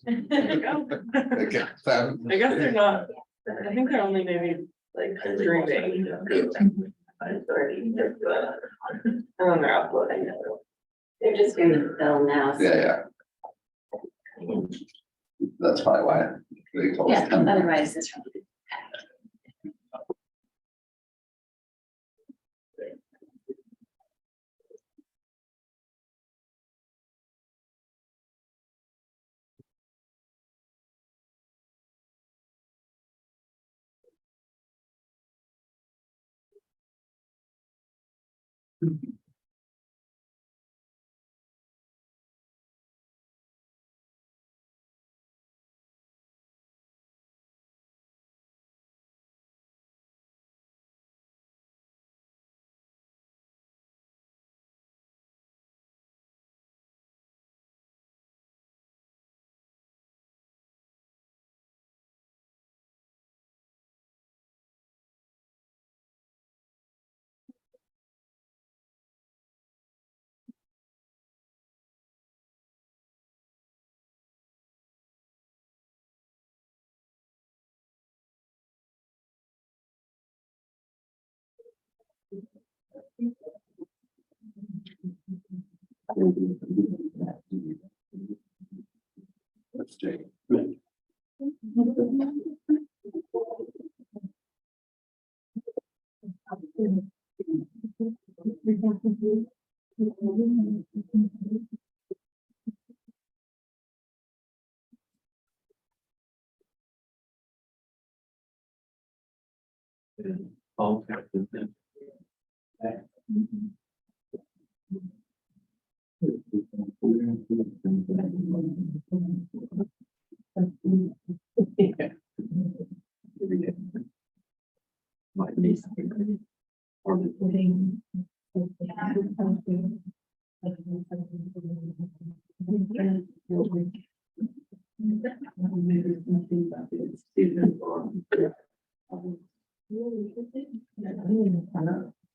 There you go. Okay, so, I guess they're not, I think they're only maybe like streaming. And then they're uploading it. They're just going to fill now. So yeah. That's probably why they told us. yeah, otherwise it's really. Let's check.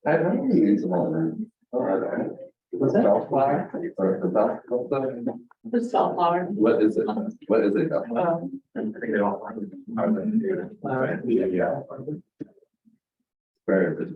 I don't think it's all. Was that bellflower? Or the bell? The sunflower. What is it? What is it? Oh. All right. Yeah. Very good.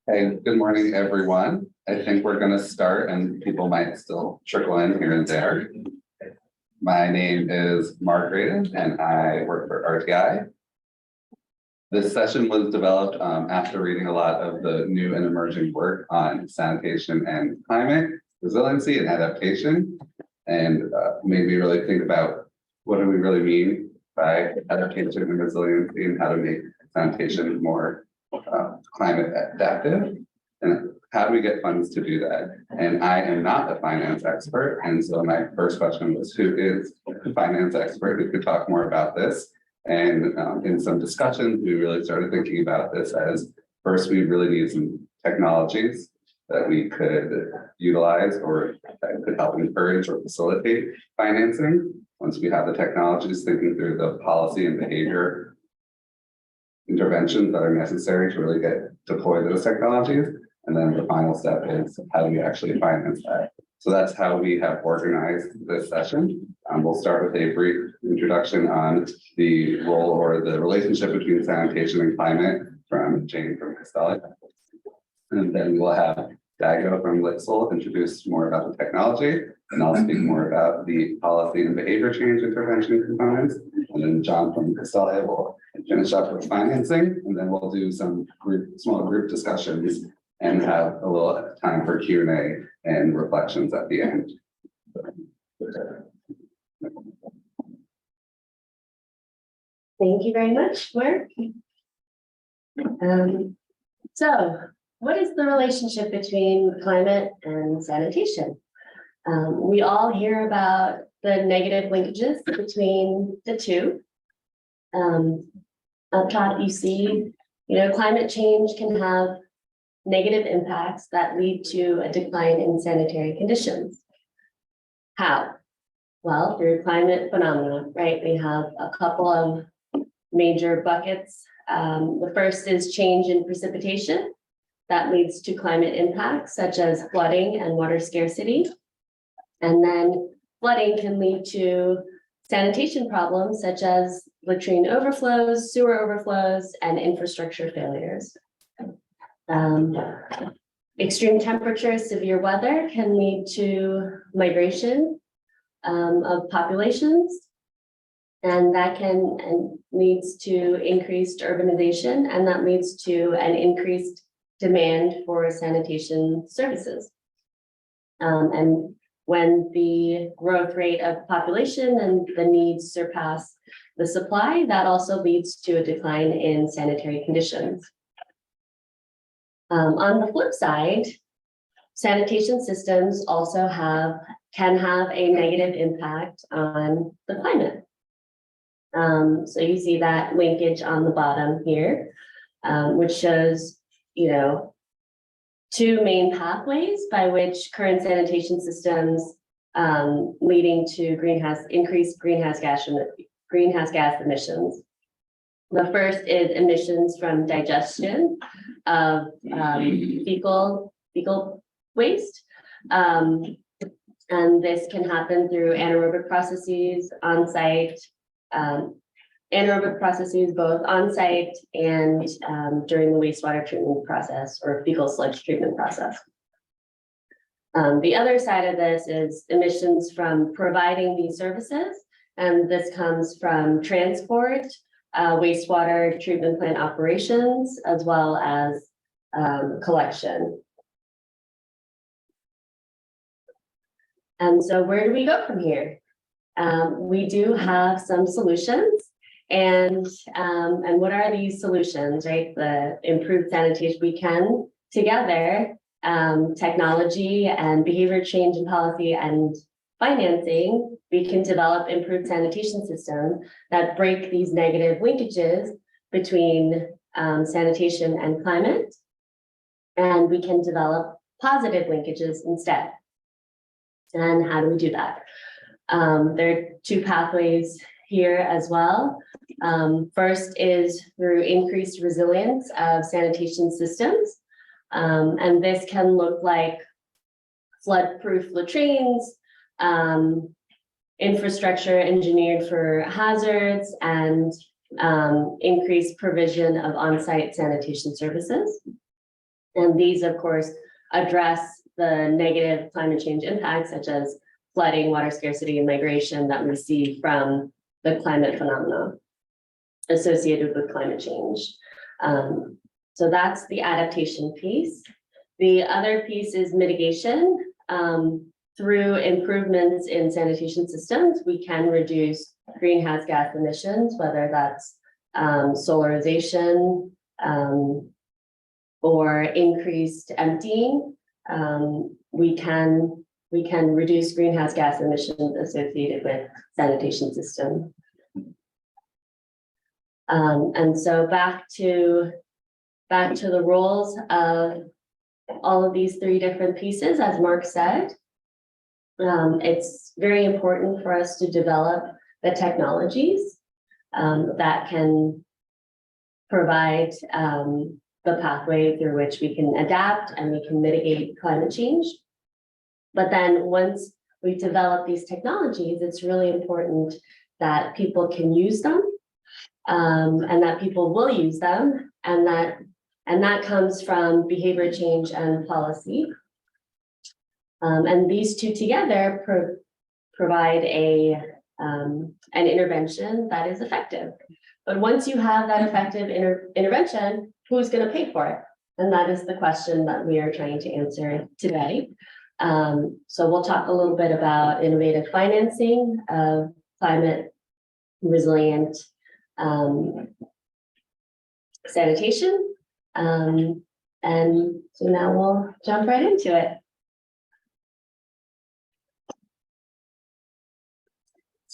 Hey, good morning, everyone. I think we're going to start and people might still trickle in here and there. My name is Mark Graydon and I work for RTI. This session was developed after reading a lot of the new and emerging work on sanitation and climate, resiliency and adaptation, and made me really think about what do we really mean by adaptation and resiliency and how to make sanitation more climate adaptive, and how do we get funds to do that? And I am not a finance expert, and so my first question was, who is a finance expert who could talk more about this? And in some discussions, we really started thinking about this as, first, we really need some technologies that we could utilize or that could help encourage or facilitate financing. Once we have the technologies, thinking through the policy and behavior interventions that are necessary to really deploy those technologies. And then the final step is how do we actually finance that? So that's how we have organized this session. We'll start with a brief introduction on the role or the relationship between sanitation and climate from Jane from Castalia. And then we'll have Dago from LIXIL introduce more about the technology, and I'll speak more about the policy and behavior change intervention components. And then John from Castalia will finish up with financing, and then we'll do some small group discussions and have a little time for Q&A and reflections at the end. Thank you very much, Mark. So what is the relationship between climate and sanitation? We all hear about the negative linkages between the two. Up top, you see, climate change can have negative impacts that lead to a decline in sanitary conditions. How? Well, through climate phenomena, right? We have a couple of major buckets. The first is change in precipitation that leads to climate impacts such as flooding and water scarcity. And then flooding can lead to sanitation problems such as latrine overflows, sewer overflows, and infrastructure failures. Extreme temperatures, severe weather can lead to migration of populations, and that leads to increased urbanization, and that leads to an increased demand for sanitation services. And when the growth rate of population and the needs surpass the supply, that also leads to a decline in sanitary conditions. On the flip side, sanitation systems also can have a negative impact on the climate. So you see that linkage on the bottom here, which shows, two main pathways by which current sanitation systems leading to increased greenhouse gas emissions. The first is emissions from digestion of fecal waste. And this can happen through anaerobic processes on-site, both on-site and during the wastewater treatment process or fecal sludge treatment process. The other side of this is emissions from providing these services, and this comes from transport, wastewater treatment plant operations, as well as collection. And so where do we go from here? We do have some solutions, and what are these solutions, right? The improved sanitation. We can together, technology and behavior change and policy and financing, we can develop improved sanitation systems that break these negative linkages between sanitation and climate, and we can develop positive linkages instead. And how do we do that? There are two pathways here as well. First is through increased resilience of sanitation systems. And this can look like flood-proof latrines, infrastructure engineered for hazards, and increased provision of on-site sanitation services. And these, of course, address the negative climate change impacts such as flooding, water scarcity, and migration that we see from the climate phenomena associated with climate change. So that's the adaptation piece. The other piece is mitigation. Through improvements in sanitation systems, we can reduce greenhouse gas emissions, whether that's solarization or increased emptying. We can reduce greenhouse gas emissions associated with sanitation system. And so back to the roles of all of these three different pieces, as Mark said. It's very important for us to develop the technologies that can provide the pathway through which we can adapt and we can mitigate climate change. But then once we develop these technologies, it's really important that people can use them, and that people will use them, and that comes from behavior change and policy. And these two together provide an intervention that is effective. But once you have that effective intervention, who's going to pay for it? And that is the question that we are trying to answer today. So we'll talk a little bit about innovative financing of climate resilient sanitation. And so now we'll jump right into it.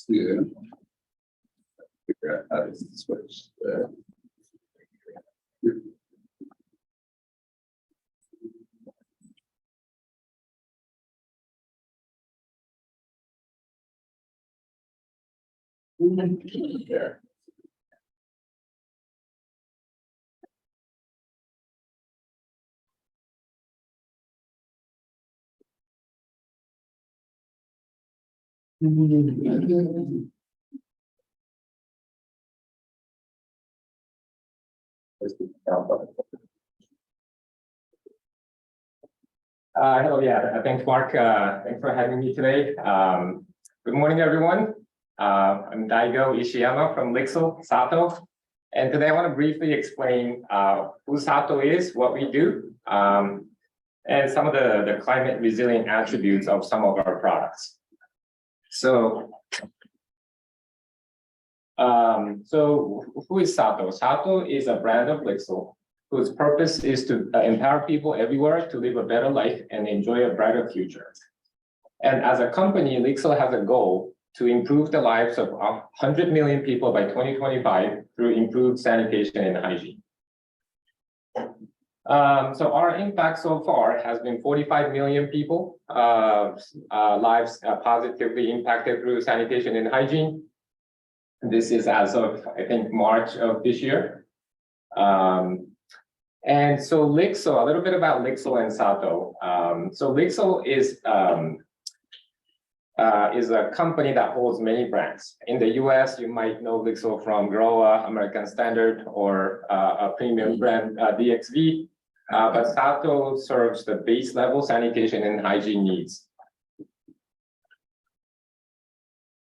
Yeah. Figure out how to switch. There. Hello, yeah, thanks, Mark. Thanks for having me today. Good morning, everyone. I'm Daigo Ishiyama from LIXIL, SATO. And today I want to briefly explain who SATO is, what we do, and some of the climate resilient attributes of some of our products. So who is SATO? SATO is a brand of LIXIL whose purpose is to empower people everywhere to live a better life and enjoy a brighter future. And as a company, LIXIL has a goal to improve the lives of 100 million people by 2025 through improved sanitation and hygiene. So our impact so far has been 45 million people lives positively impacted through sanitation and hygiene. This is as of, I think, March of this year. And so LIXIL, a little bit about LIXIL and SATO. So LIXIL is a company that holds many brands. In the US, you might know LIXIL from Groa, American Standard, or a premium brand, DXV. But SATO serves the base level sanitation and hygiene needs.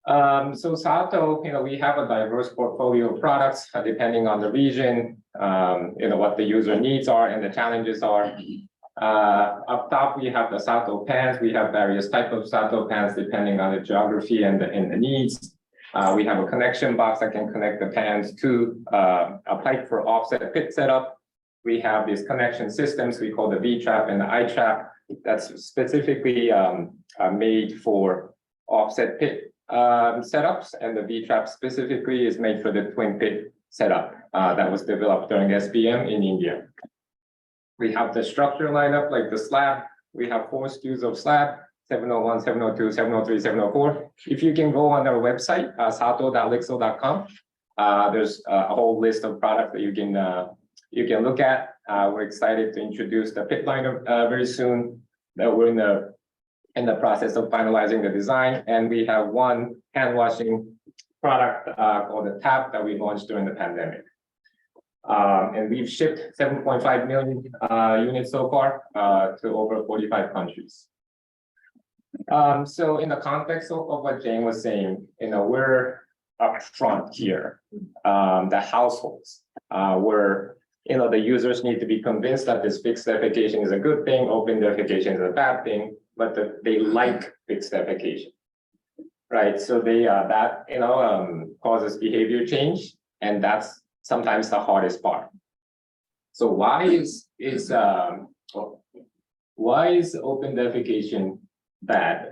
So SATO, we have a diverse portfolio of products depending on the region, what the user needs are and the challenges are. Up top, we have the SATO pans. We have various types of SATO pans depending on the geography and the needs. We have a connection box that can connect the pans to a pipe for offset pit setup. We have these connection systems we call the V-trap and the I-trap that's specifically made for offset pit setups, and the V-trap specifically is made for the twin pit setup that was developed during SPM in India. We have the structure lineup like the slab. We have 4 SKUs of slab, 701, 702, 703, 704. If you can go on our website, sato.lixil.com, there's a whole list of products that you can look at. We're excited to introduce the pit lineup very soon. That we're in the process of finalizing the design, and we have one hand washing product called the tap that we launched during the pandemic. And we've shipped 7.5 million units so far to over 45 countries. So in the context of what Jane was saying, we're up front here, the households, where the users need to be convinced that this fixed defecation is a good thing, open defecation is a bad thing, but they like fixed defecation, right? So that causes behavior change, and that's sometimes the hardest part. So why is open defecation bad?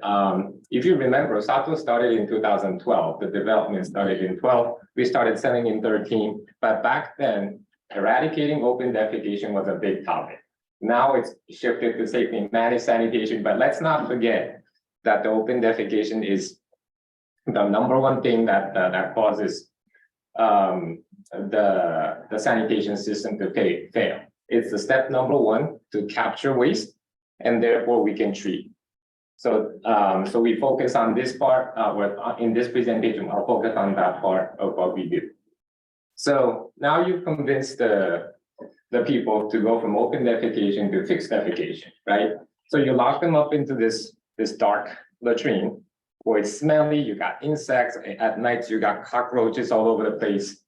If you remember, SATO started in 2012. The development started in 12. We started selling in 13. But back then, eradicating open defecation was a big topic. Now it's shifted to safely managed sanitation. But let's not forget that the open defecation is the number one thing that causes the sanitation system to fail. It's the step number one to capture waste, and therefore we can treat. So we focus on this part. In this presentation, I'll focus on that part of what we do. So now you've convinced the people to go from open defecation to fixed defecation, right? So you lock them up into this dark latrine where it's smelly, you got insects, at night you got cockroaches all over the place.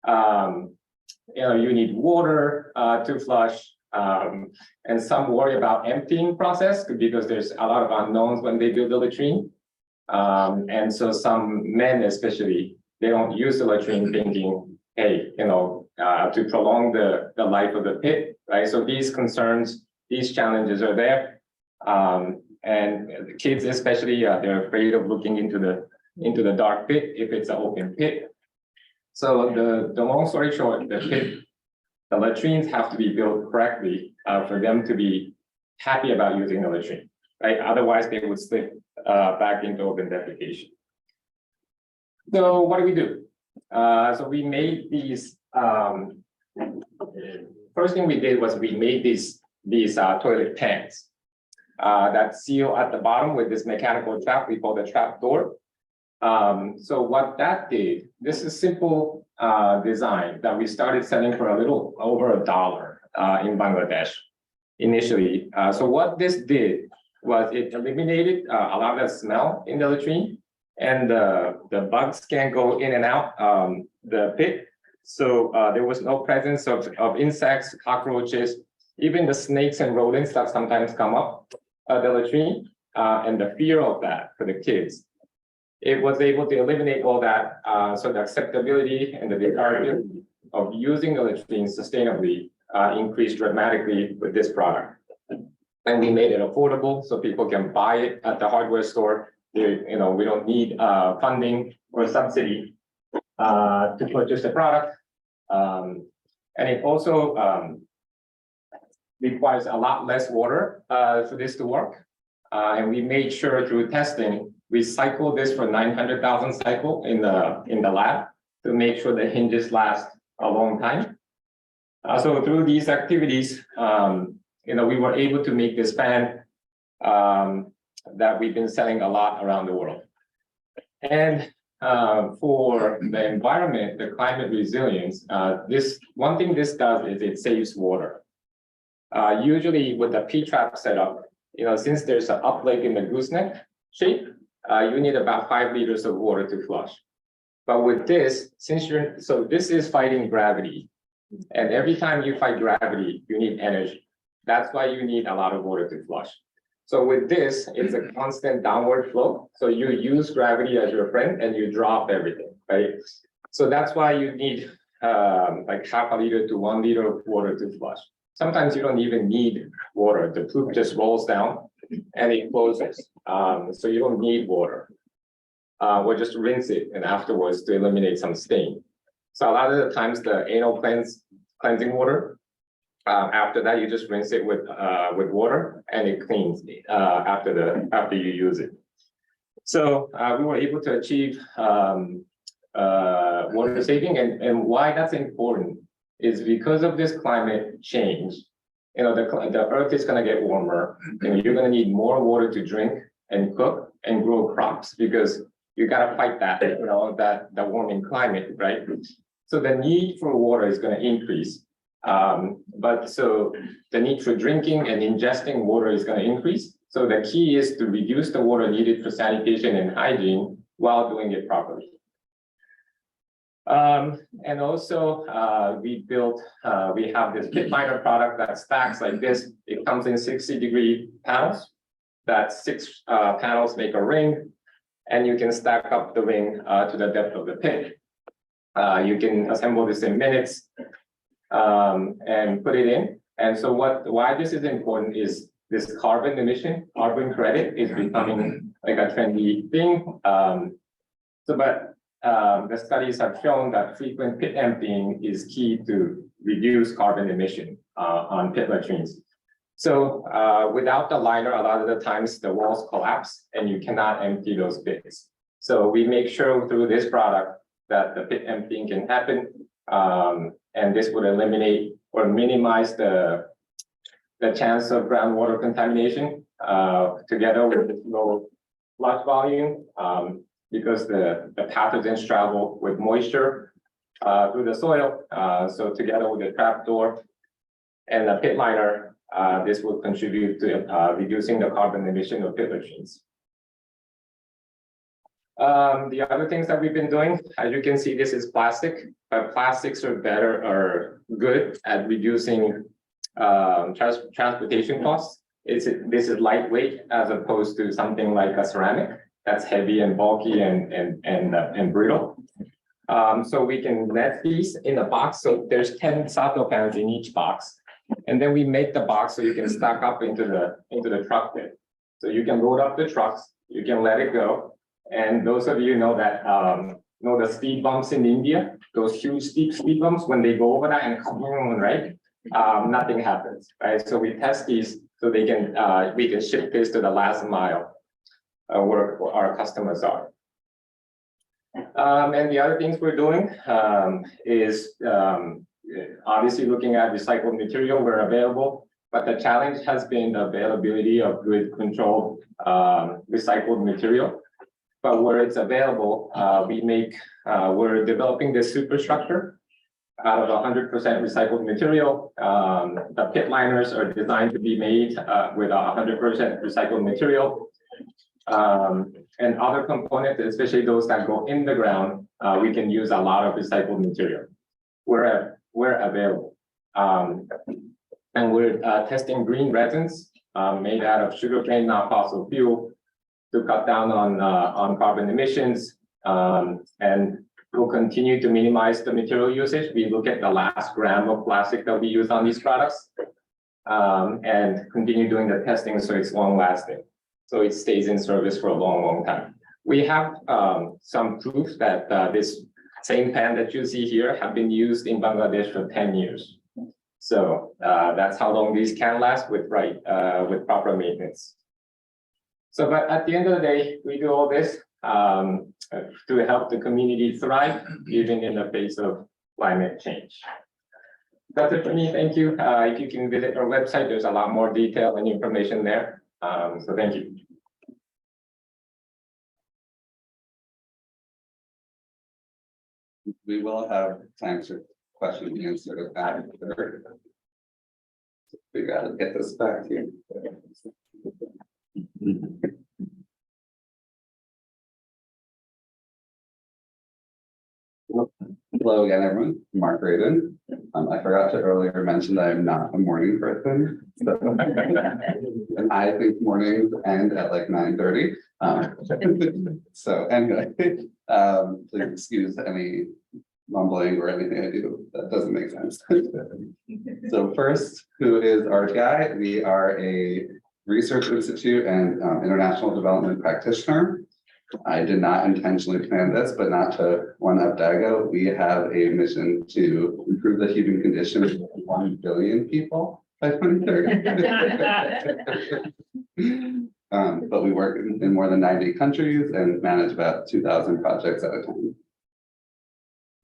You need water to flush, and some worry about emptying process because there's a lot of unknowns when they build the latrine. And so some men especially they don't use the latrine thinking, hey, to prolong the life of the pit, right? So these concerns, these challenges are there. And the kids especially, they're afraid of looking into the dark pit if it's an open pit. So the long story short, the latrines have to be built correctly for them to be happy about using the latrine, right? Otherwise, they would slip back into open defecation. So what do? So we made these. First thing we did was we made these toilet pans that seal at the bottom with this mechanical trap we call the trap door. So what that did, this is simple design that we started selling for a little over $1 in Bangladesh initially. So what this did was it eliminated a lot of the smell in the latrine, and the bugs can't go in and out the pit. So there was no presence of insects, cockroaches, even the snakes and rodents that sometimes come up the latrine, and the fear of that for the kids. It was able to eliminate all that, so the acceptability and the desirability of using the latrine sustainably increased dramatically with this product. And we made it affordable so people can buy it at the hardware store. We don't need funding or subsidy to purchase the product. And it also requires a lot less water for this to work. And we made sure through testing, we cycled this for 900,000 cycle in the lab to make sure the hinges last a long time. So through these activities, we were able to make this fan that we've been selling a lot around the world. And for the environment, the climate resilience, this one thing this does is it saves water. Usually with the P-trap setup, since there's an up leg in the gooseneck shape, you need about 5 liters of water to flush. But with this, so this is fighting gravity. And every time you fight gravity, you need energy. That's why you need a lot of water to flush. So with this, it's a constant downward flow. So you use gravity as your friend and you drop everything, right? So that's why you need like half a liter to 1 liter of water to flush. Sometimes you don't even need water. The poop just rolls down and it closes. So you don't need water. Or just rinse it and afterwards to eliminate some stain. So a lot of the times the anal cleansing water, after that you just rinse it with water and it cleans after you use it. So we were able to achieve water saving, and why that's important is because of this climate change. The earth is going to get warmer, and you're going to need more water to drink and cook and grow crops because you got to fight that, that warming climate, right? So the need for water is going to increase. But so the need for drinking and ingesting water is going to increase. So the key is to reduce the water needed for sanitation and hygiene while doing it properly. And also we have this pit liner product that stacks like this. It comes in 60-degree panels. That 6 panels make a ring, and you can stack up the ring to the depth of the pit. You can assemble this in minutes and put it in. And so why this is important is this carbon emission, carbon credit is becoming like a trendy thing. The studies have shown that frequent pit emptying is key to reduce carbon emission on pit latrines. So without the liner, a lot of the times the walls collapse and you cannot empty those pits. So we make sure through this product that the pit emptying can happen, and this would eliminate or minimize the chance of groundwater contamination together with the low flush volume, because the pathogens travel with moisture through the soil. So together with the trap door and the pit liner, this will contribute to reducing the carbon emission of pit latrines. The other things that we've been doing, as you can see, this is plastic, but plastics are better or good at reducing transportation costs. This is lightweight as opposed to something like a ceramic that's heavy and bulky and brittle. So we can net these in a box. So there's 10 SATO pans in each box. And then we make the box so you can stack up into the truck bed. So you can load up the trucks, you can let it go. And those of you know that know the speed bumps in India, those huge steep speed bumps, when they go over that and come on, right? Nothing happens, right? So we test these so they can we can ship this to the last mile where our customers are. And the other things we're doing is obviously looking at recycled material where available, but the challenge has been the availability of good controlled recycled material. But where it's available, we're developing this superstructure out of 100% recycled material. The pit liners are designed to be made with 100% recycled material. And other components, especially those that go in the ground, we can use a lot of recycled material where available. And we're testing green resins made out of sugarcane, not fossil fuel, to cut down on carbon emissions. And we'll continue to minimize the material usage. We look at the last gram of plastic that we use on these products, and continue doing the testing so it's long lasting. So it stays in service for a long, long time. We have some proof that this same pan that you see here have been used in Bangladesh for 10 years. So that's how long these can last with proper maintenance. So, but at the end of the day, we do all this to help the community thrive, even in the face of climate change. That's it for me. Thank you. If you can visit our website, there's a lot more detail and information there. So thank you. We will have time for question and answer after. Figure out how to get this back here. Hello again, everyone. Mark Raden. I forgot to earlier mention that I'm not a morning person. So and I think mornings end at like 9:30. So anyway, please excuse any mumbling or anything I do that doesn't make sense. So first, who is our guy? We are a research institute and international development practitioner. I did not intentionally plan this, but not to one-up Dago. We have a mission to improve the human condition of 1 billion people by 2030. But we work in more than 90 countries and manage about 2,000 projects at a time.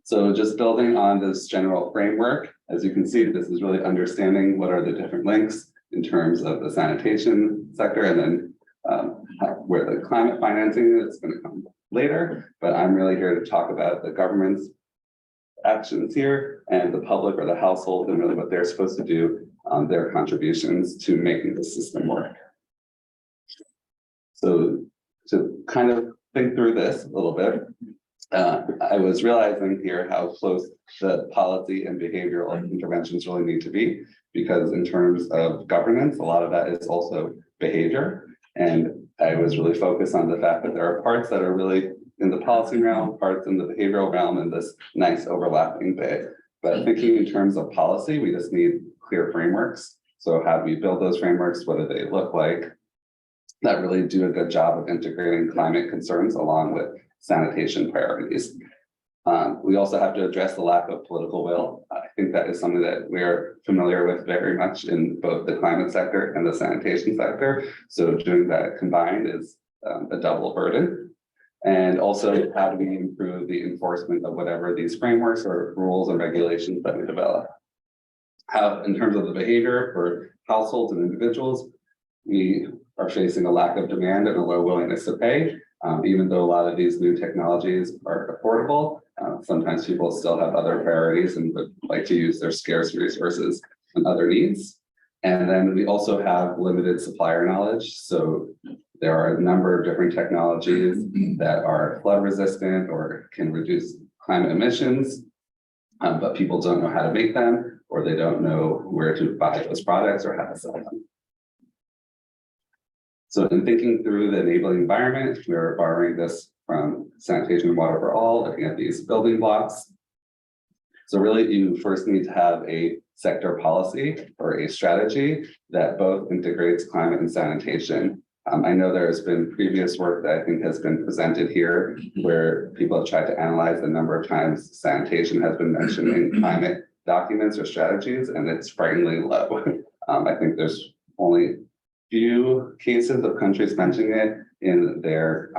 So just building on this general framework, as you can see, this is really understanding what are the different links in terms of the sanitation sector, and then where the climate financing is going to come later. But I'm really here to talk about the government's actions here and the public or the household and really what they're supposed to do on their contributions to making the system work. So to kind of think through this a little bit, I was realizing here how close the policy and behavioral interventions really need to be, because in terms of governance, a lot of that is also behavior. And I was really focused on the fact that there are parts that are really in the policy realm, parts in the behavioral realm, and this nice overlapping bit. But thinking in terms of policy, we just need clear frameworks. So how do we build those frameworks? What do they look like? That really do a good job of integrating climate concerns along with sanitation priorities. We also have to address the lack of political will. I think that is something that we're familiar with very much in both the climate sector and the sanitation sector. So doing that combined is a double burden. And also, how do we improve the enforcement of whatever these frameworks or rules and regulations that we develop? How, in terms of the behavior for households and individuals, we are facing a lack of demand and a low willingness to pay. Even though a lot of these new technologies are affordable, sometimes people still have other priorities and would like to use their scarce resources and other needs. And then we also have limited supplier knowledge. So there are a number of different technologies that are flood resistant or can reduce climate emissions, but people don't know how to make them, or they don't know where to buy those products or how to sell them. So in thinking through the enabling environment, we're borrowing this from sanitation and water for all, looking at these building blocks. So really, you first need to have a sector policy or a strategy that both integrates climate and sanitation. I know there has been previous work that I think has been presented here where people have tried to analyze the number of times sanitation has been mentioned in climate documents or strategies, and it's frighteningly low. I think there's only few cases of countries mentioning it in their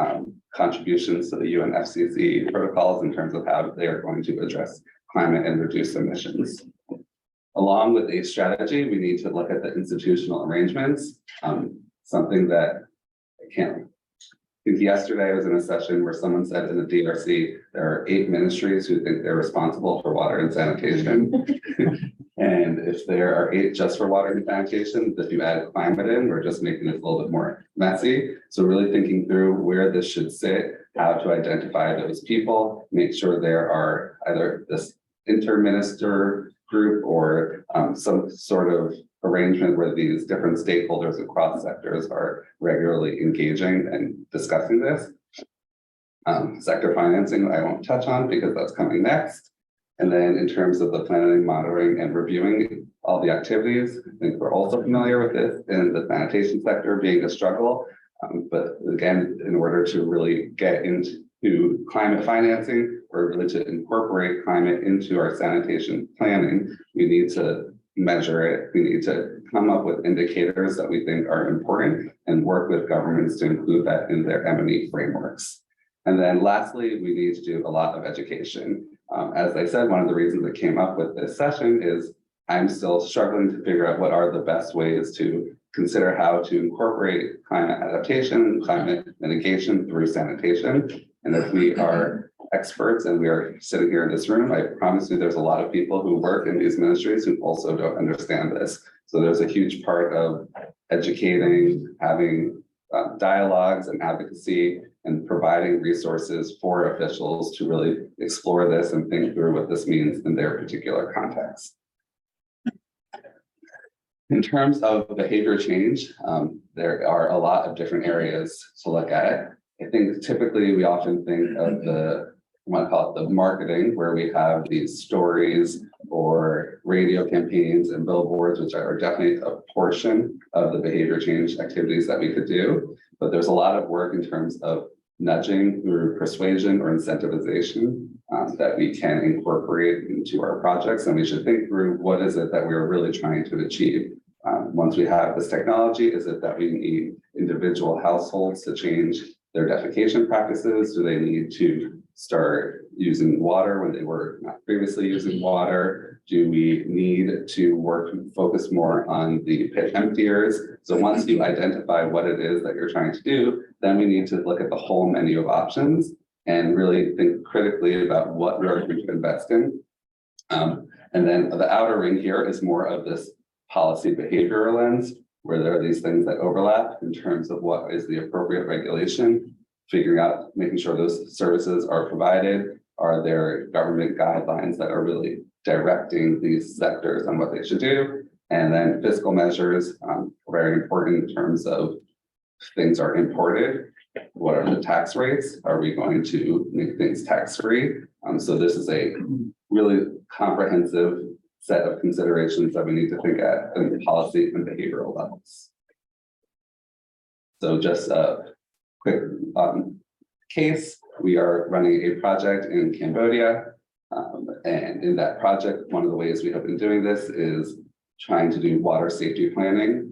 contributions to the UNFCCC protocols in terms of how they are going to address climate and reduce emissions. Along with a strategy, we need to look at the institutional arrangements. Something that I think yesterday I was in a session where someone said in the DRC, there are 8 ministries who think they're responsible for water and sanitation. And if there are 8 just for water and sanitation, if you add climate in, we're just making it a little bit more messy. So really thinking through where this should sit, how to identify those people, make sure there are either this interminister group or some sort of arrangement where these different stakeholders across sectors are regularly engaging and discussing this. Sector financing, I won't touch on because that's coming next. And then in terms of the planning, monitoring, and reviewing all the activities, I think we're also familiar with this in the sanitation sector being a struggle. But again, in order to really get into climate financing or really to incorporate climate into our sanitation planning, we need to measure it. We need to come up with indicators that we think are important and work with governments to include that in their M&E frameworks. And then lastly, we need to do a lot of education. As I said, one of the reasons I came up with this session is I'm still struggling to figure out what are the best ways to consider how to incorporate climate adaptation, climate mitigation through sanitation. And if we are experts and we are sitting here in this room, I promise you there's a lot of people who work in these ministries who also don't understand this. So there's a huge part of educating, having dialogues and advocacy and providing resources for officials to really explore this and think through what this means in their particular context. In terms of behavior change, there are a lot of different areas to look at. I think typically we often think of I want to call it the marketing, where we have these stories or radio campaigns and billboards, which are definitely a portion of the behavior change activities that we could do. But there's a lot of work in terms of nudging through persuasion or incentivization that we can incorporate into our projects. And we should think through what is it that we're really trying to achieve. Once we have this technology, is it that we need individual households to change their defecation practices? Do they need to start using water when they were not previously using water? Do we need to focus more on the pit emptiers? So once you identify what it is that you're trying to do, then we need to look at the whole menu of options and really think critically about what we're going to invest in. And then the outer ring here is more of this policy behavioral lens, where there are these things that overlap in terms of what is the appropriate regulation, figuring out, making sure those services are provided. Are there government guidelines that are really directing these sectors on what they should do? And then fiscal measures, very important in terms of things are imported. What are the tax rates? Are we going to make things tax-free? So this is a really comprehensive set of considerations that we need to think at the policy and behavioral levels. So just a quick case, we are running a project in Cambodia. And in that project, one of the ways we have been doing this is trying to do water safety planning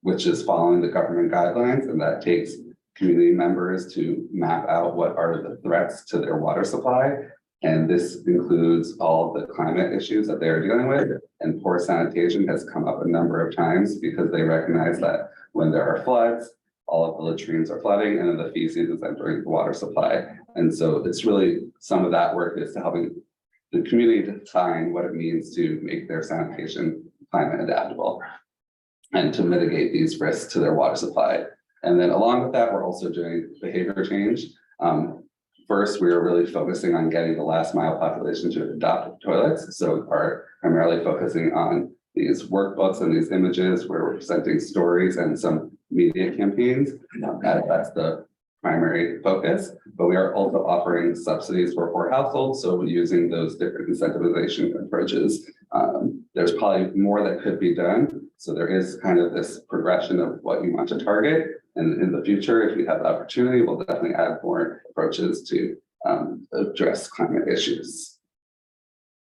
which is following the government guidelines, and that takes community members to map out what are the threats to their water supply. And this includes all the climate issues that they're dealing with. And poor sanitation has come up a number of times because they recognize that when there are floods, all of the latrines are flooding and then the feces is entering the water supply. And so it's really some of that work is to helping the community define what it means to make their sanitation climate adaptable and to mitigate these risks to their water supply. And then along with that, we're also doing behavior change. First, we are really focusing on getting the last mile population to adopt toilets. So we are primarily focusing on these workbooks and these images where we're presenting stories and some media campaigns. That's the primary focus, but we are also offering subsidies for poor households. So we're using those different incentivization approaches. There's probably more that could be done. So there is kind of this progression of what you want to target. And in the future, if we have the opportunity, we'll definitely add more approaches to address climate issues.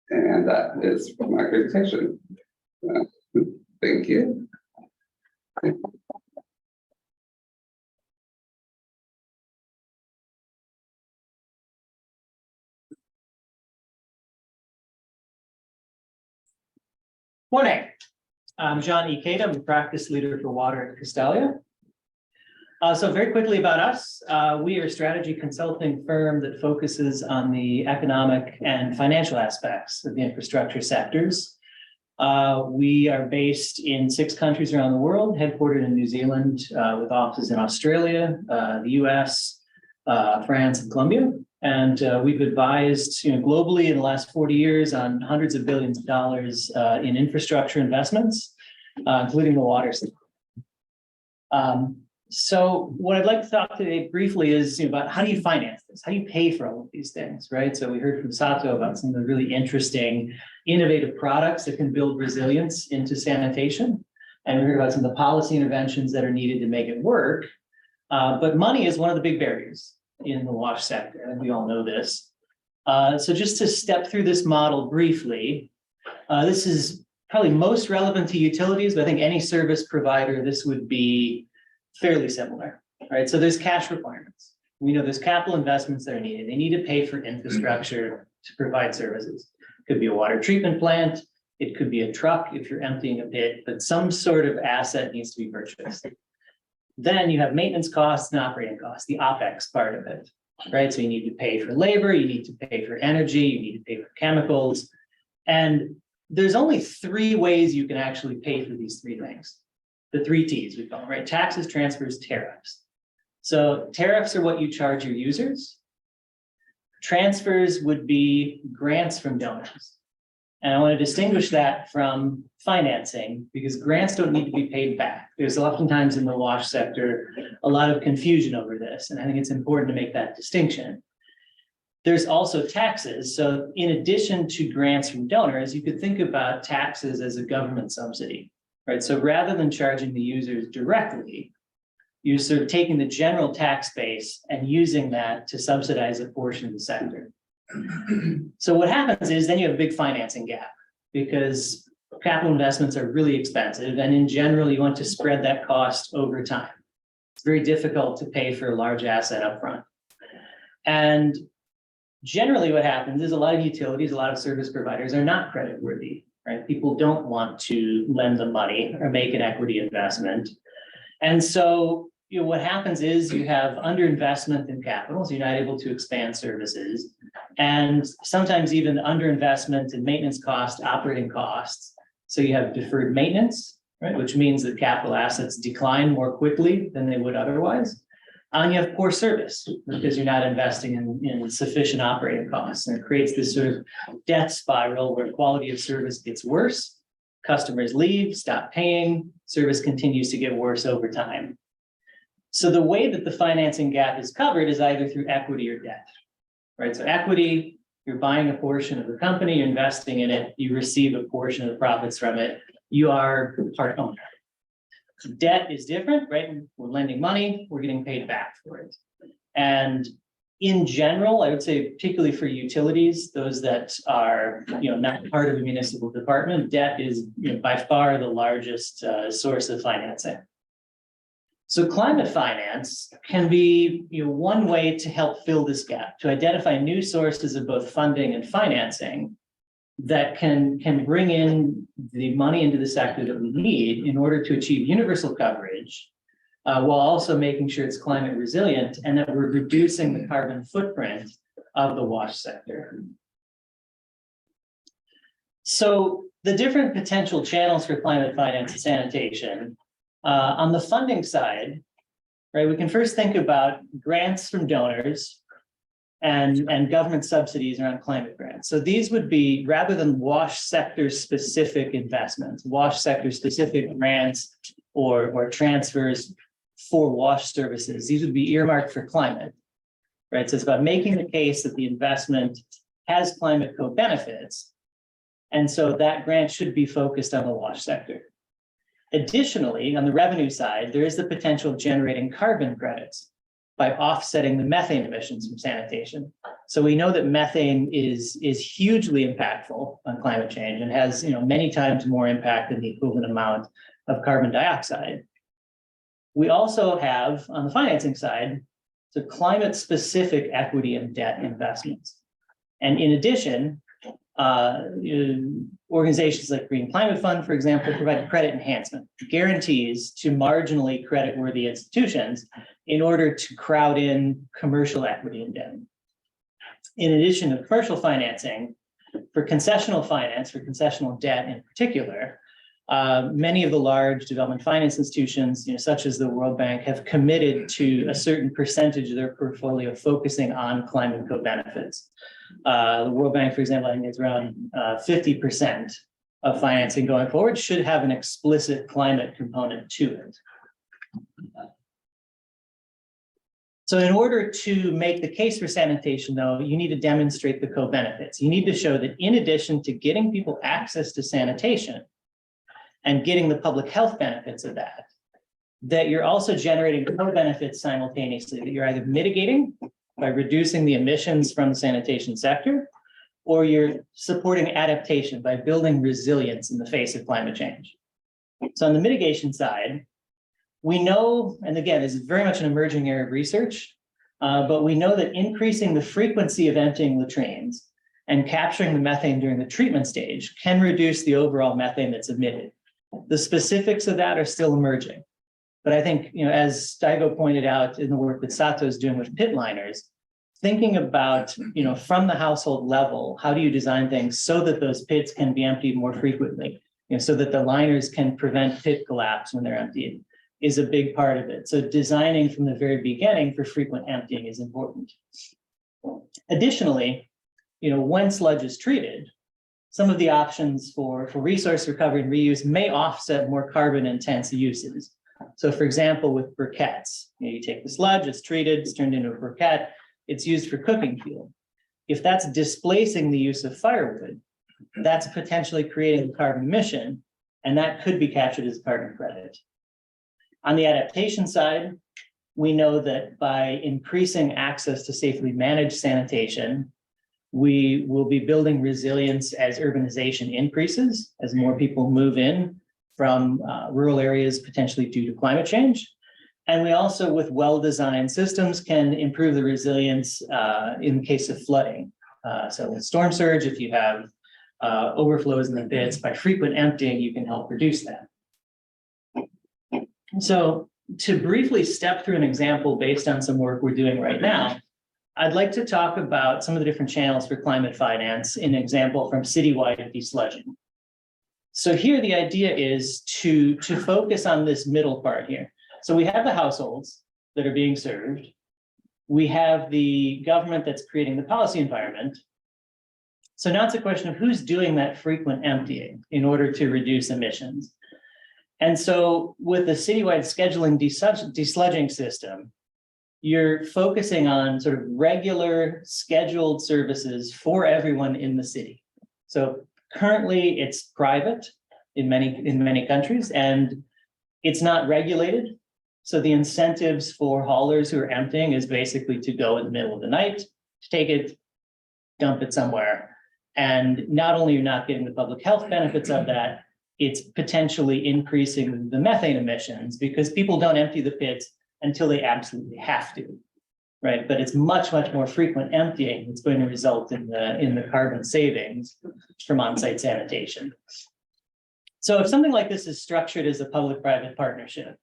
And that is my presentation. Thank you. Morning, I'm John E. Cade. I'm the practice leader for water at Castalia. So very quickly about us, we are a strategy consulting firm that focuses on the economic and financial aspects of the infrastructure sectors. We are based in 6 countries around the world, headquartered in New Zealand, with offices in Australia, the US, France, and Colombia. And we've advised globally in the last 40 years on hundreds of billions of dollars in infrastructure investments, including the water sector. So what I'd like to talk today briefly is about how do you finance this? How do you pay for all of these things, right? So we heard from SATO about some of the really interesting, innovative products that can build resilience into sanitation. And we heard about some of the policy interventions that are needed to make it work. But money is one of the big barriers in the wash sector, and we all know this. So just to step through this model briefly, this is probably most relevant to utilities, but I think any service provider, this would be fairly similar, right? So there's cash requirements. We know there's capital investments that are needed. They need to pay for infrastructure to provide services. It could be a water treatment plant. It could be a truck if you're emptying a pit, but some sort of asset needs to be purchased. Then you have maintenance costs and operating costs, the OpEx part of it, right? So you need to pay for labor, you need to pay for energy, you need to pay for chemicals. And there's only 3 ways you can actually pay for these 3 things. The 3 T's we call them, right? Taxes, transfers, tariffs. So tariffs are what you charge your users. Transfers would be grants from donors. And I want to distinguish that from financing because grants don't need to be paid back. There's oftentimes in the wash sector a lot of confusion over this, and I think it's important to make that distinction. There's also taxes. So in addition to grants from donors, you could think about taxes as a government subsidy, right? So rather than charging the users directly, you're sort of taking the general tax base and using that to subsidize a portion of the sector. So what happens is then you have a big financing gap because capital investments are really expensive. And in general, you want to spread that cost over time. It's very difficult to pay for a large asset upfront. And generally what happens is a lot of utilities, a lot of service providers are not creditworthy, right? People don't want to lend them money or make an equity investment. And so what happens is you have underinvestment in capital, so you're not able to expand services, and sometimes even underinvestment in maintenance costs, operating costs. So you have deferred maintenance, right, which means that capital assets decline more quickly than they would otherwise. And you have poor service because you're not investing in sufficient operating costs, and it creates this sort of death spiral where quality of service gets worse, customers leave, stop paying, service continues to get worse over time. So the way that the financing gap is covered is either through equity or debt, right? So equity, you're buying a portion of the company, you're investing in it, you receive a portion of the profits from it, you are part owner. Debt is different, right? We're lending money, we're getting paid back for it. And in general, I would say particularly for utilities, those that are not part of a municipal department, debt is by far the largest source of financing. So climate finance can be one way to help fill this gap, to identify new sources of both funding and financing that can bring in the money into the sector that we need in order to achieve universal coverage, while also making sure it's climate resilient and that we're reducing the carbon footprint of the wash sector. So the different potential channels for climate finance and sanitation. On the funding side, right, we can first think about grants from donors and government subsidies around climate grants. So these would be, rather than wash sector specific investments, wash sector specific grants or transfers for wash services. These would be earmarked for climate, right? So it's about making the case that the investment has climate co-benefits. And so that grant should be focused on the wash sector. Additionally, on the revenue side, there is the potential of generating carbon credits by offsetting the methane emissions from sanitation. So we know that methane is hugely impactful on climate change and has, many times more impact than the equivalent amount of carbon dioxide. We also have, on the financing side, the climate-specific equity and debt investments. And in addition, organizations like Green Climate Fund, for example, provide credit enhancement guarantees to marginally credit-worthy institutions in order to crowd in commercial equity and debt. In addition to commercial financing, for concessional finance, for concessional debt in particular, many of the large development finance institutions, such as the World Bank, have committed to a certain percentage of their portfolio focusing on climate co-benefits. The World Bank, for example, I think it's around 50% of financing going forward should have an explicit climate component to it. So in order to make the case for sanitation, though, you need to demonstrate the co-benefits. You need to show that in addition to getting people access to sanitation and getting the public health benefits of that, that you're also generating co-benefits simultaneously, that you're either mitigating by reducing the emissions from the sanitation sector, or you're supporting adaptation by building resilience in the face of climate change. So on the mitigation side, we know, and again, this is very much an emerging area of research, but we know that increasing the frequency of emptying latrines and capturing the methane during the treatment stage can reduce the overall methane that's emitted. The specifics of that are still emerging. But I think, as Steigo pointed out in the work that SATO is doing with pit liners, thinking about, from the household level, how do you design things so that those pits can be emptied more frequently, so that the liners can prevent pit collapse when they're emptied, is a big part of it. So designing from the very beginning for frequent emptying is important. Additionally, when sludge is treated, some of the options for resource recovery and reuse may offset more carbon intense uses. So for example, with briquettes, you take the sludge, it's treated, it's turned into a briquette, it's used for cooking fuel. If that's displacing the use of firewood, that's potentially creating a carbon emission, and that could be captured as a carbon credit. On the adaptation side, we know that by increasing access to safely managed sanitation, we will be building resilience as urbanization increases, as more people move in from rural areas potentially due to climate change. And we also, with well-designed systems, can improve the resilience in the case of flooding. So with storm surge, if you have overflows in the pits, by frequent emptying, you can help reduce that. So to briefly step through an example based on some work we're doing right now, I'd like to talk about some of the different channels for climate finance in an example from citywide desludging. So here the idea is to focus on this middle part here. So we have the households that are being served. We have the government that's creating the policy environment. So now it's a question of who's doing that frequent emptying in order to reduce emissions. And so with the citywide scheduling desludging system, you're focusing on sort of regular scheduled services for everyone in the city. So currently it's private in many countries, and it's not regulated. So the incentives for haulers who are emptying is basically to go in the middle of the night, to take it, dump it somewhere. And not only are you not getting the public health benefits of that, it's potentially increasing the methane emissions because people don't empty the pits until they absolutely have to, right? But it's much, much more frequent emptying that's going to result in the carbon savings from on-site sanitation. So if something like this is structured as a public-private partnership,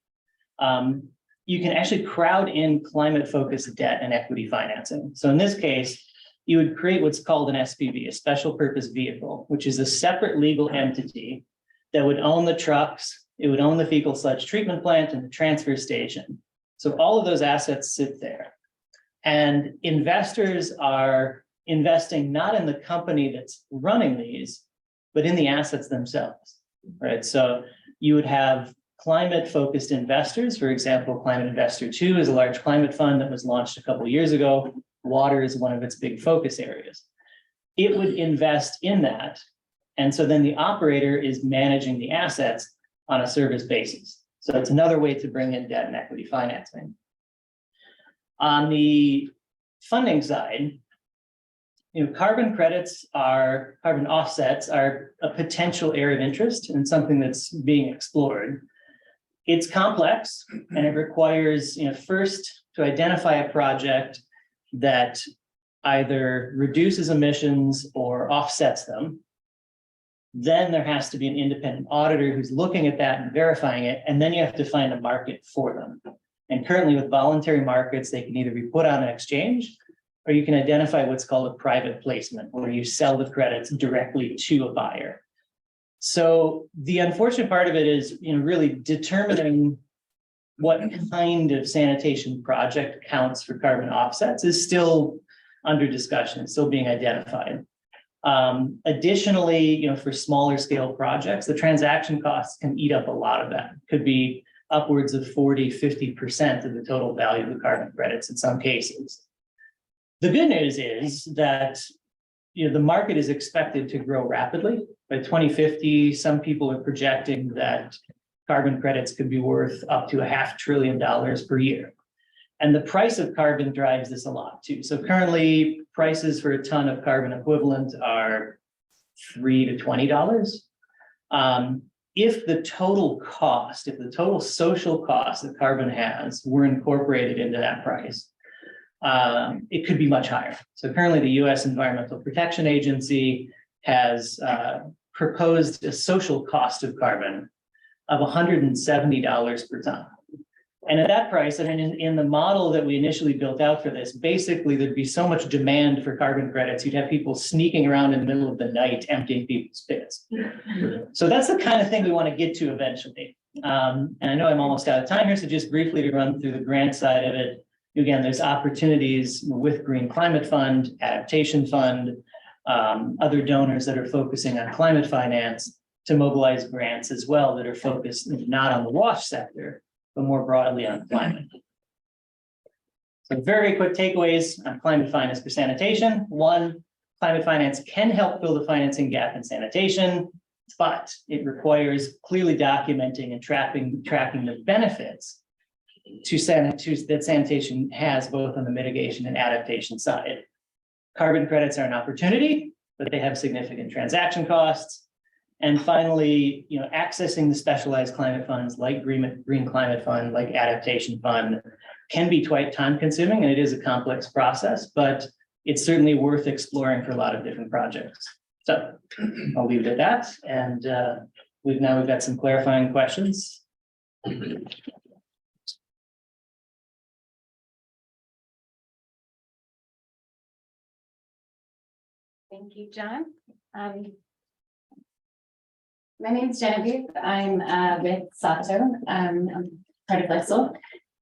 you can actually crowd in climate-focused debt and equity financing. So in this case, you would create what's called an SPV, a special purpose vehicle, which is a separate legal entity that would own the trucks, it would own the fecal sludge treatment plant and the transfer station. So all of those assets sit there. And investors are investing not in the company that's running these, but in the assets themselves, right? So you would have climate-focused investors. For example, Climate Investor 2 is a large climate fund that was launched a couple of years ago. Water is one of its big focus areas. It would invest in that. And so then the operator is managing the assets on a service basis. So it's another way to bring in debt and equity financing. On the funding side, carbon offsets are a potential area of interest and something that's being explored. It's complex and it requires, first to identify a project that either reduces emissions or offsets them. Then there has to be an independent auditor who's looking at that and verifying it, and then you have to find a market for them. And currently with voluntary markets, they can either be put on an exchange, or you can identify what's called a private placement, where you sell the credits directly to a buyer. So the unfortunate part of it is, really determining what kind of sanitation project counts for carbon offsets is still under discussion, it's still being identified. Additionally, for smaller scale projects, the transaction costs can eat up a lot of that. Could be upwards of 40–50% of the total value of the carbon credits in some cases. The good news is that the market is expected to grow rapidly. By 2050, some people are projecting that carbon credits could be worth up to $500 billion per year. And the price of carbon drives this a lot too. So currently prices for a ton of carbon equivalent are $3 to $20. If the total social cost that carbon has were incorporated into that price, it could be much higher. So currently the US Environmental Protection Agency has proposed a social cost of carbon of $170 per ton. And at that price, in the model that we initially built out for this, basically there'd be so much demand for carbon credits, you'd have people sneaking around in the middle of the night emptying people's pits. So that's the kind of thing we want to get to eventually. And I know I'm almost out of time here, so just briefly to run through the grant side of it. Again, there's opportunities with Green Climate Fund, Adaptation Fund, other donors that are focusing on climate finance to mobilize grants as well that are focused not on the wash sector, but more broadly on climate. So very quick takeaways on climate finance for sanitation. One, climate finance can help fill the financing gap in sanitation, but it requires clearly documenting and tracking the benefits that sanitation has both on the mitigation and adaptation side. Carbon credits are an opportunity, but they have significant transaction costs. And finally, accessing the specialized climate funds like Green Climate Fund, like Adaptation Fund, can be quite time consuming, and it is a complex process, but it's certainly worth exploring for a lot of different projects. So I'll leave it at that. And we've got some clarifying questions. Thank you, John. My name is Genevieve. I'm with SATO. I'm part of LIXIL.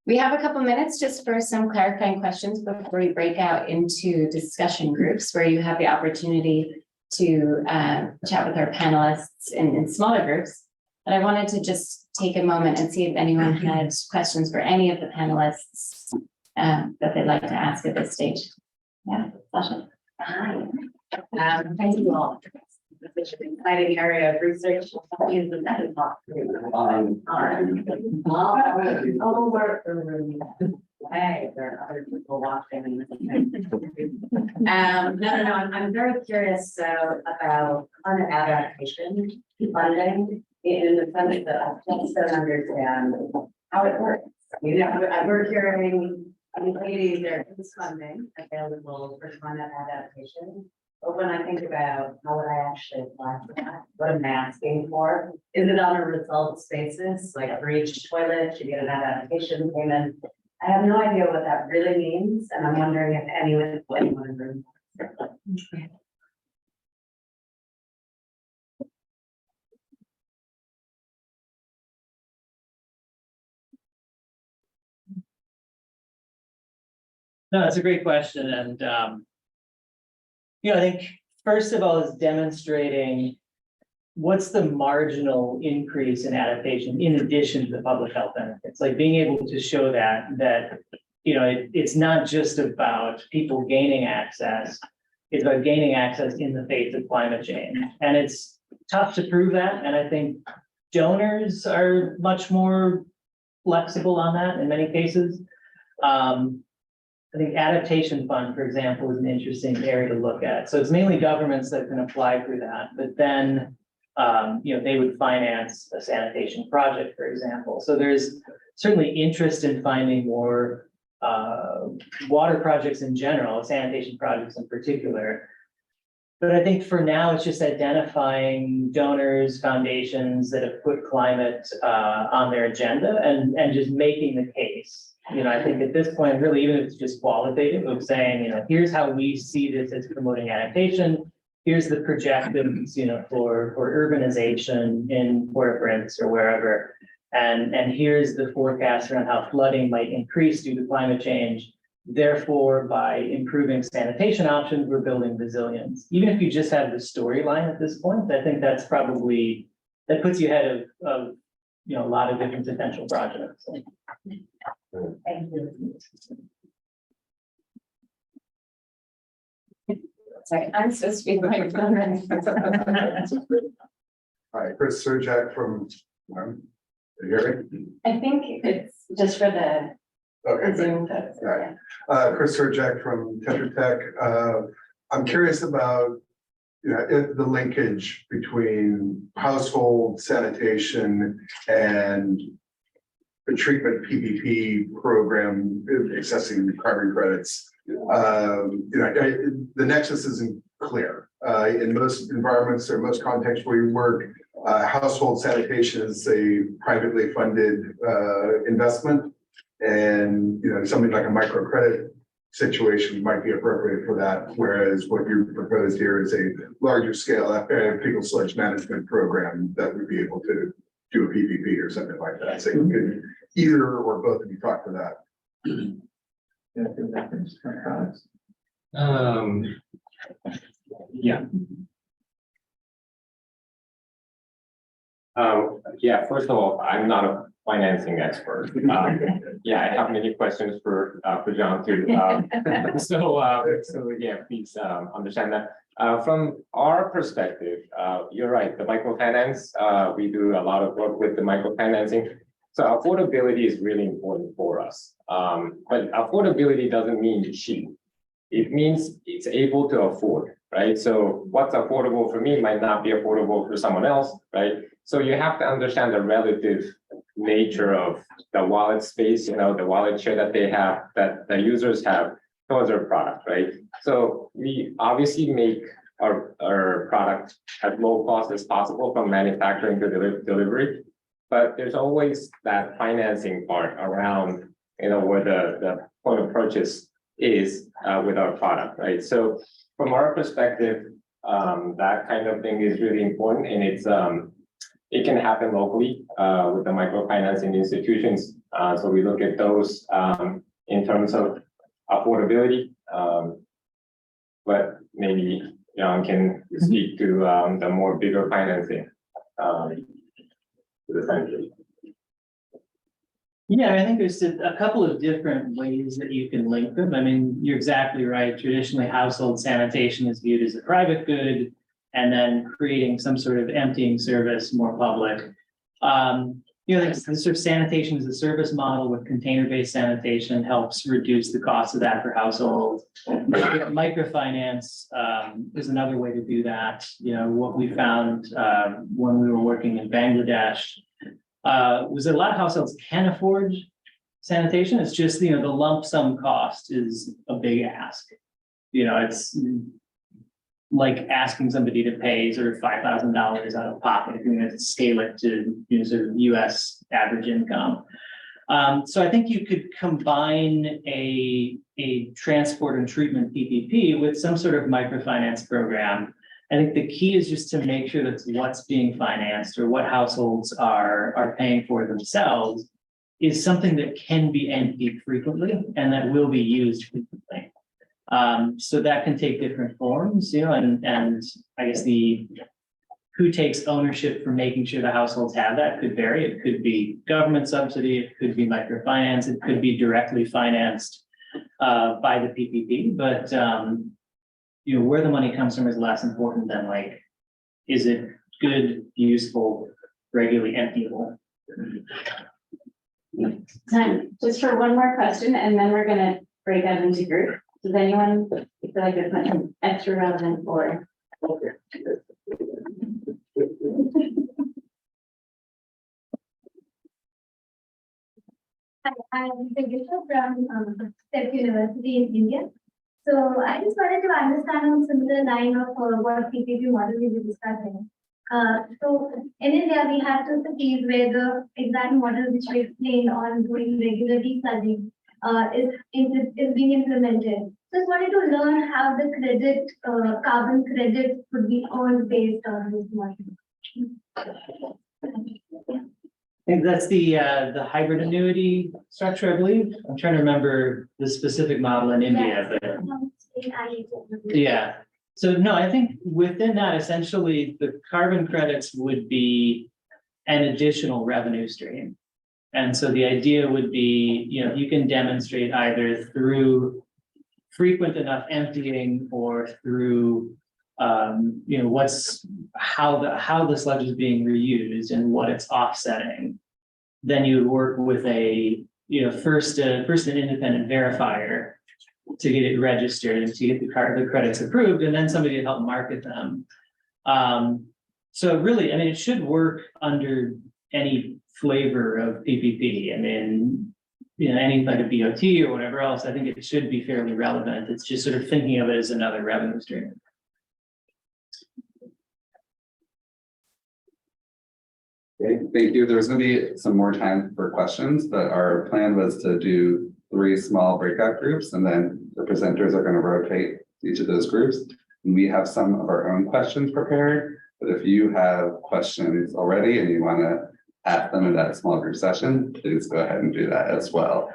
We have a couple minutes just for some clarifying questions before we break out into discussion groups where you have the opportunity to chat with our panelists in smaller groups. But I wanted to just take a moment and see if anyone had questions for any of the panelists that they'd like to ask at this stage. Yeah, Sasha. Hi. Thank you all. Such an exciting area of research. Is the that is not Hey, there are other people watching. I'm very curious about climate adaptation funding in the sense that I just don't understand how it works. We're hearing in the 80s there is funding available for climate adaptation. But when I think about how would I actually apply for that, what am I asking for? Is it on a results basis? Like for each toilet, you get an adaptation payment. I have no idea what that really means. And I'm wondering if anyone in the room. No, that's a great question. And I think first of all is demonstrating what's the marginal increase in adaptation in addition to the public health benefits? Like being able to show that, it's not just about people gaining access. It's about gaining access in the face of climate change. And it's tough to prove that. And I think donors are much more flexible on that in many cases. I think adaptation fund, for example, is an interesting area to look at. So it's mainly governments that can apply for that, but then they would finance a sanitation project, for example. So there's certainly interest in finding more water projects in general, sanitation projects in particular. But I think for now, it's just identifying donors, foundations that have put climate on their agenda and just making the case. I think at this point, really, even if it's just qualitative of saying, here's how we see this as promoting adaptation. Here's the projections, for urbanization in Port-au-Prince or wherever. And here's the forecast around how flooding might increase due to climate change. Therefore, by improving sanitation options, we're building resilience. Even if you just have the storyline at this point, I think that puts you ahead of a lot of different potential projects. Thank you. Sorry, I'm supposed to be going. Hi, Chris Surjak from, you hear me? I think it's just for the Okay, Zoom folks. Right. Chris Surjak from Tetra Tech. I'm curious about, the linkage between household sanitation and the treatment PPP program accessing carbon credits. The nexus isn't clear. In most environments or most contexts where you work, household sanitation is a privately funded investment. And, something like a microcredit situation might be appropriate for that. Whereas what you proposed here is a larger scale fecal sludge management program that would be able to do a PPP or something like that. So you could either or both of you talk to that. Yeah. First of all, I'm not a financing expert. I have many questions for John too. Please understand that. From our perspective, you're right, the microfinance, we do a lot of work with the microfinancing. So affordability is really important for us. But affordability doesn't mean cheap. It means it's able to afford, right? So what's affordable for me might not be affordable for someone else, right? So you have to understand the relative nature of the wallet space, the wallet share that they have, that the users have towards our product, right? So we obviously make our product as low cost as possible from manufacturing to delivery, but there's always that financing part around, where the point of purchase is with our product, right? So from our perspective, that kind of thing is really important, and it can happen locally with the microfinancing institutions. So we look at those in terms of affordability, but maybe John can speak to the more bigger financing to the country. Yeah, I think there's a couple of different ways that you can link them. I mean, you're exactly right. Traditionally, household sanitation is viewed as a private good, and then creating some sort of emptying service more public. This sort of sanitation as a service model with container-based sanitation helps reduce the cost of that for households. Microfinance is another way to do that. What we found when we were working in Bangladesh was that a lot of households can afford sanitation. It's just, the lump sum cost is a big ask. It's like asking somebody to pay sort of $5,000 out of pocket if you're going to scale it to sort of US average income. So I think you could combine a transport and treatment PPP with some sort of microfinance program. I think the key is just to make sure that what's being financed or what households are paying for themselves is something that can be emptied frequently and that will be used frequently. So that can take different forms, and I guess the who takes ownership for making sure the households have that could vary. It could be government subsidy, it could be microfinance, it could be directly financed by the PPP, but you know, where the money comes from is less important than like, is it good, useful, regularly emptyable? Time just for one more question, and then we're gonna break out into group. Does anyone feel like there's something extra relevant for? Hi, I'm Sigita from Tech University in India. So I just wanted to understand on similar line of what PPP model we were discussing. So in India, we have two cities where the exact model which we explained on doing regular decluttering is being implemented. Just wanted to learn how the credit, carbon credit could be earned based on this model. I think that's the hybrid annuity structure, I believe. I'm trying to remember the specific model in India, but yeah. So no, I think within that, essentially, the carbon credits would be an additional revenue stream. And so the idea would be, you know, you can demonstrate either through frequent enough emptying or through you know, how the sludge is being reused and what it's offsetting. Then you would work with a, you know, first an independent verifier to get it registered and to get the credits approved, and then somebody to help market them. So really, I mean, it should work under any flavor of PPP. I mean, you know, any like a BOT or whatever else, I think it should be fairly relevant. It's just sort of thinking of it as another revenue stream. Okay, thank you. There's gonna be some more time for questions, but our plan was to do 3 small breakout groups, and then the presenters are gonna rotate each of those groups. And we have some of our own questions prepared, but if you have questions already and you wanna ask them in that small group session, please go ahead and do that as well.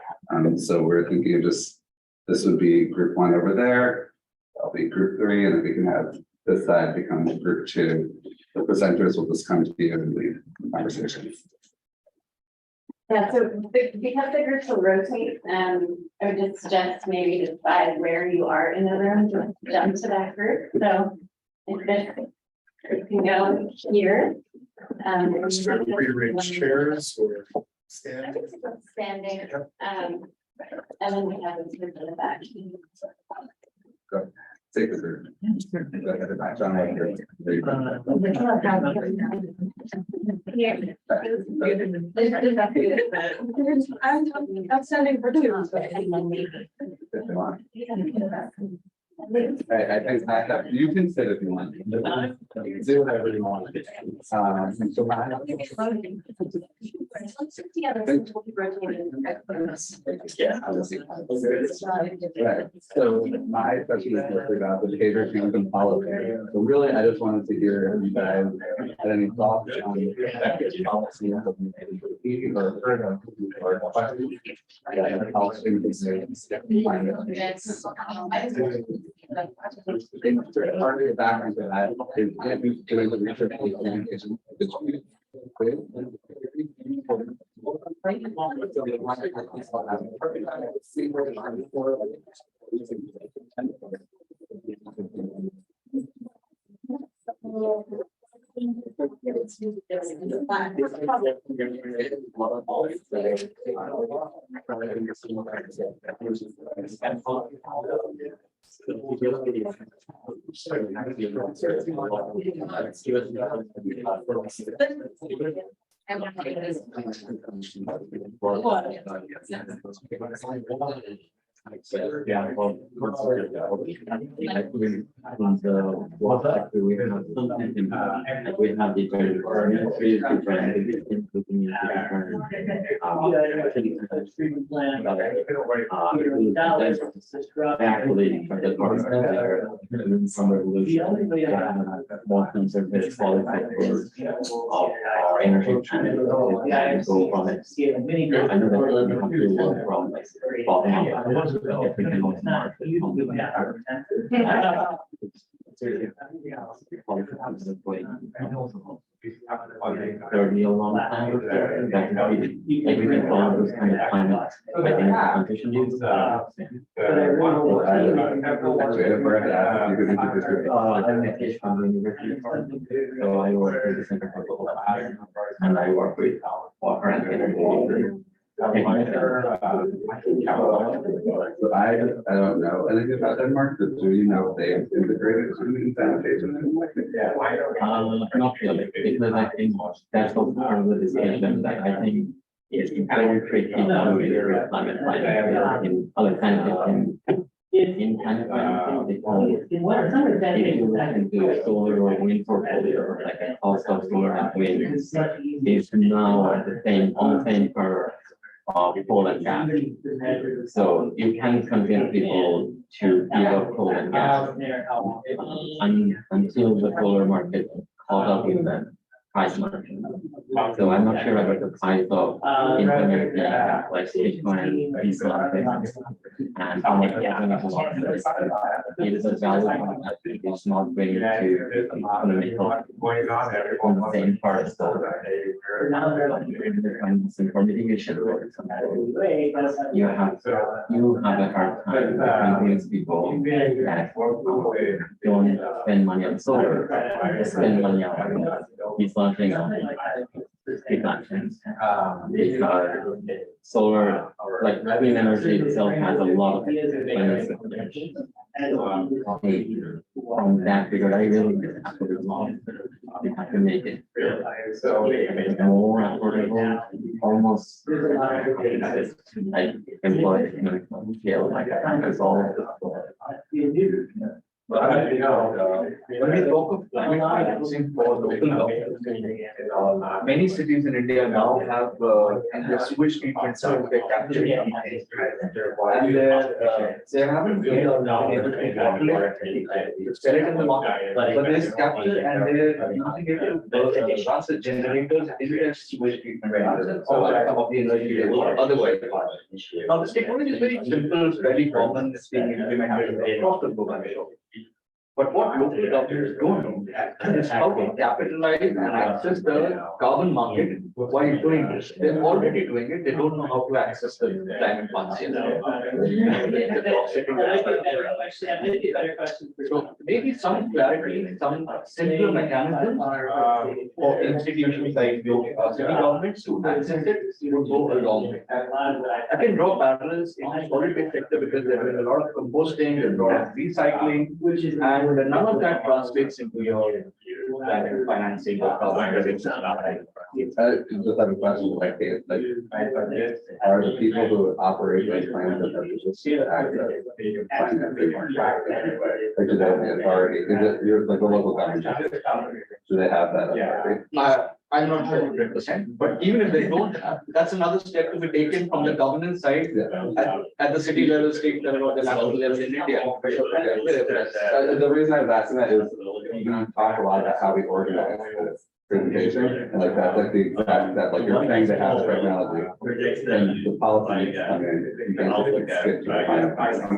So we're thinking of just, this would be group 1 over there, that'll be group 3, and then we can have this side become group 2. The presenters will just come to you and lead the conversation. Yeah, so because the groups will rotate, I would just suggest maybe decide where you are in the room to jump to that group. So if this can go here. Rearrange chairs or stand. Standing, and then we have this group in the back. Go. Take the group. Go ahead, John, right here. There you go. Here. I'm standing for 2. If they want. I think I have, you can sit if you want. Do whatever you want. So right. So my question is mostly about the behavior change and policy. So really, I just wanted to hear if you guys had any thoughts on the policy or questions. Part of the background to that is doing the research and communication between. Yeah, well, we have more conservative policy of our energy and go from it. I know that we have to work from bottom up. Thirdly, a long time, that like we can follow those kind of climate, I think it's a competition use. I'm a fish from the university, so I work with the Center for Global Affairs, and I work with water and energy. I don't know anything about Denmark, but do you know if they have integrated swimming sanitation? Not really, because I think that's also part of the discussion that I think is very tricky to integrate climate finance in other countries. In Canada, they call it, if you can do solar or wind portfolio, like a cost of solar and wind is now at the same, on the same curve of coal and gas. So you can convince people to give up coal and gas until the solar market caught up with the price market. So I'm not sure about the price of implementing like Bitcoin, diesel, and how much it is a value that is not going to economical on the same part of solar. For mitigation, for example, you have a hard time to convince people that don't spend money on solar, spend money on dislodging reductions. Because solar, like clean energy itself has a lot of benefits. From that, because I really have to do more. You have to make it more affordable, almost like employee scale, like as all. When we talk of climate financing for local governments, many cities in India now have in their sewage treatment system, they capture methane. And they haven't been able to sell it in the market, but there's capture and they're using it to run the generators in their sewage treatment plants. So some of the energy otherwise. Now this technology is very simple, very common, it's being implemented across the globe. But what local governments don't know is how to capitalize and access the carbon market while doing this. They're already doing it, they don't know how to access the climate funds yet. So maybe some clarity, some simpler mechanism for institutions like city governments to access it would go a long way. I can draw parallels in the solid waste sector because there is a lot of composting, there's a lot of recycling, and none of that translates into your financing or carbon credits. Just have a question, like are the people who operate these plants that have just access to financing or like do they have the authority? Is it you're like a local government? Do they have that authority? I'm not sure 100%, but even if they don't have, that's another step to be taken from the governance side at the city level, state level, or the national level in India. The reason I was asking that is you talk a lot about how we organize this presentation, and like that's like the fact that like you're saying they have technology, and the policy needs to come in, you can't just like skip to the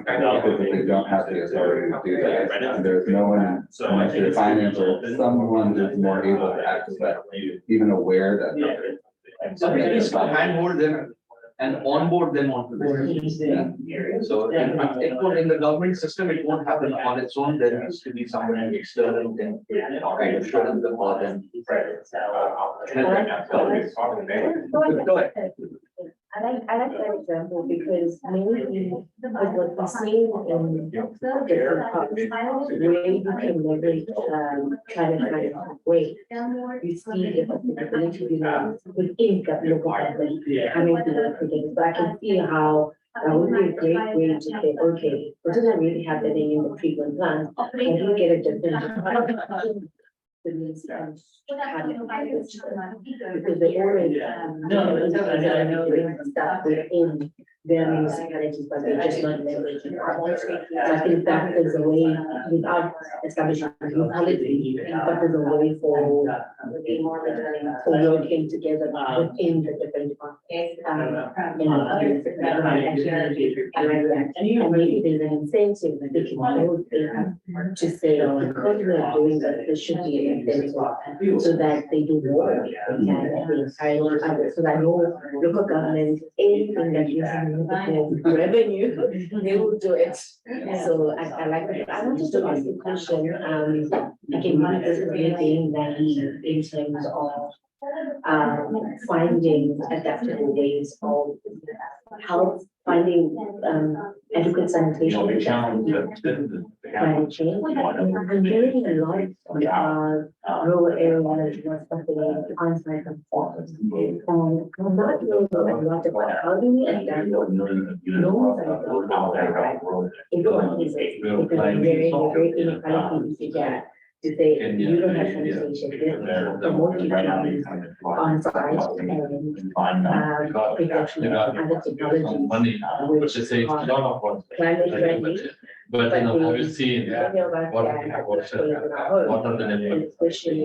final because if they don't have the authority to do that, and there's no one, unless you're finance or someone who's more able to access that, even aware that. Somebody needs to handhold them and onboard them onto this. So in the government system, it won't happen on its own. There needs to be somebody external who can kind of show them the path and. Go ahead. I like that example because maybe what we're seeing in different parts, where you can leverage climate way. You see the ability to do within the local government coming to the project. So I can see how that would be a great way to say, okay, what does that really happening in the treatment plant? And you get a different the needs and because they already know that stuff within there are municipalities, but they're just not leveraging. So I think that is a way, without establishing a new policy, that is a way for working together within the different departments. And maybe there's an incentive that they can hold there to say, because we're doing this, there should be an incentive so that they do more. And encourage others, so that local government, anything that is revenue, they will do it. So I like that. I wanted to ask a question, again, this is anything that in terms of finding adaptable ways of health, finding adequate sanitation. Climate change. I'm hearing a lot of rural areas where something on-site conforms. I'm not really a lot about how do we adapt everyone is it, because very inequality to say you don't have sanitation, promote utilities on site and production of other technologies which are climate friendly. But you know, have you we seen don't know about what that, what what are the and the question is,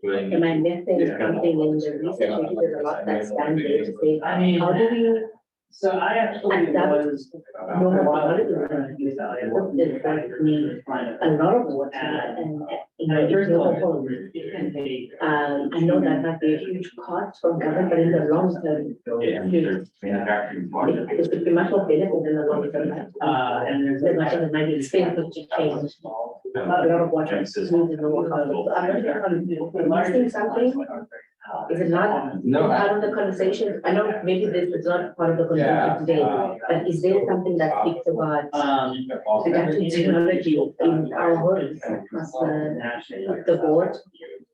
doing? am I missing something in the research? Maybe there's a lot that's done there to say, how do we So I actually was. normal technology? There's like a lot of water and First of all, homes. it can take. I know that might be a huge cost from government, but in the long term, it's a much more benefit in the long term. And there's. There's much of the money expensive to change. A lot of water is used in the water. So I'm not sure if I'm missing something. Is it not part of the conversation? I know maybe this is not part of the conversation today, but is there something that speaks about adaptive technology in our homes across the board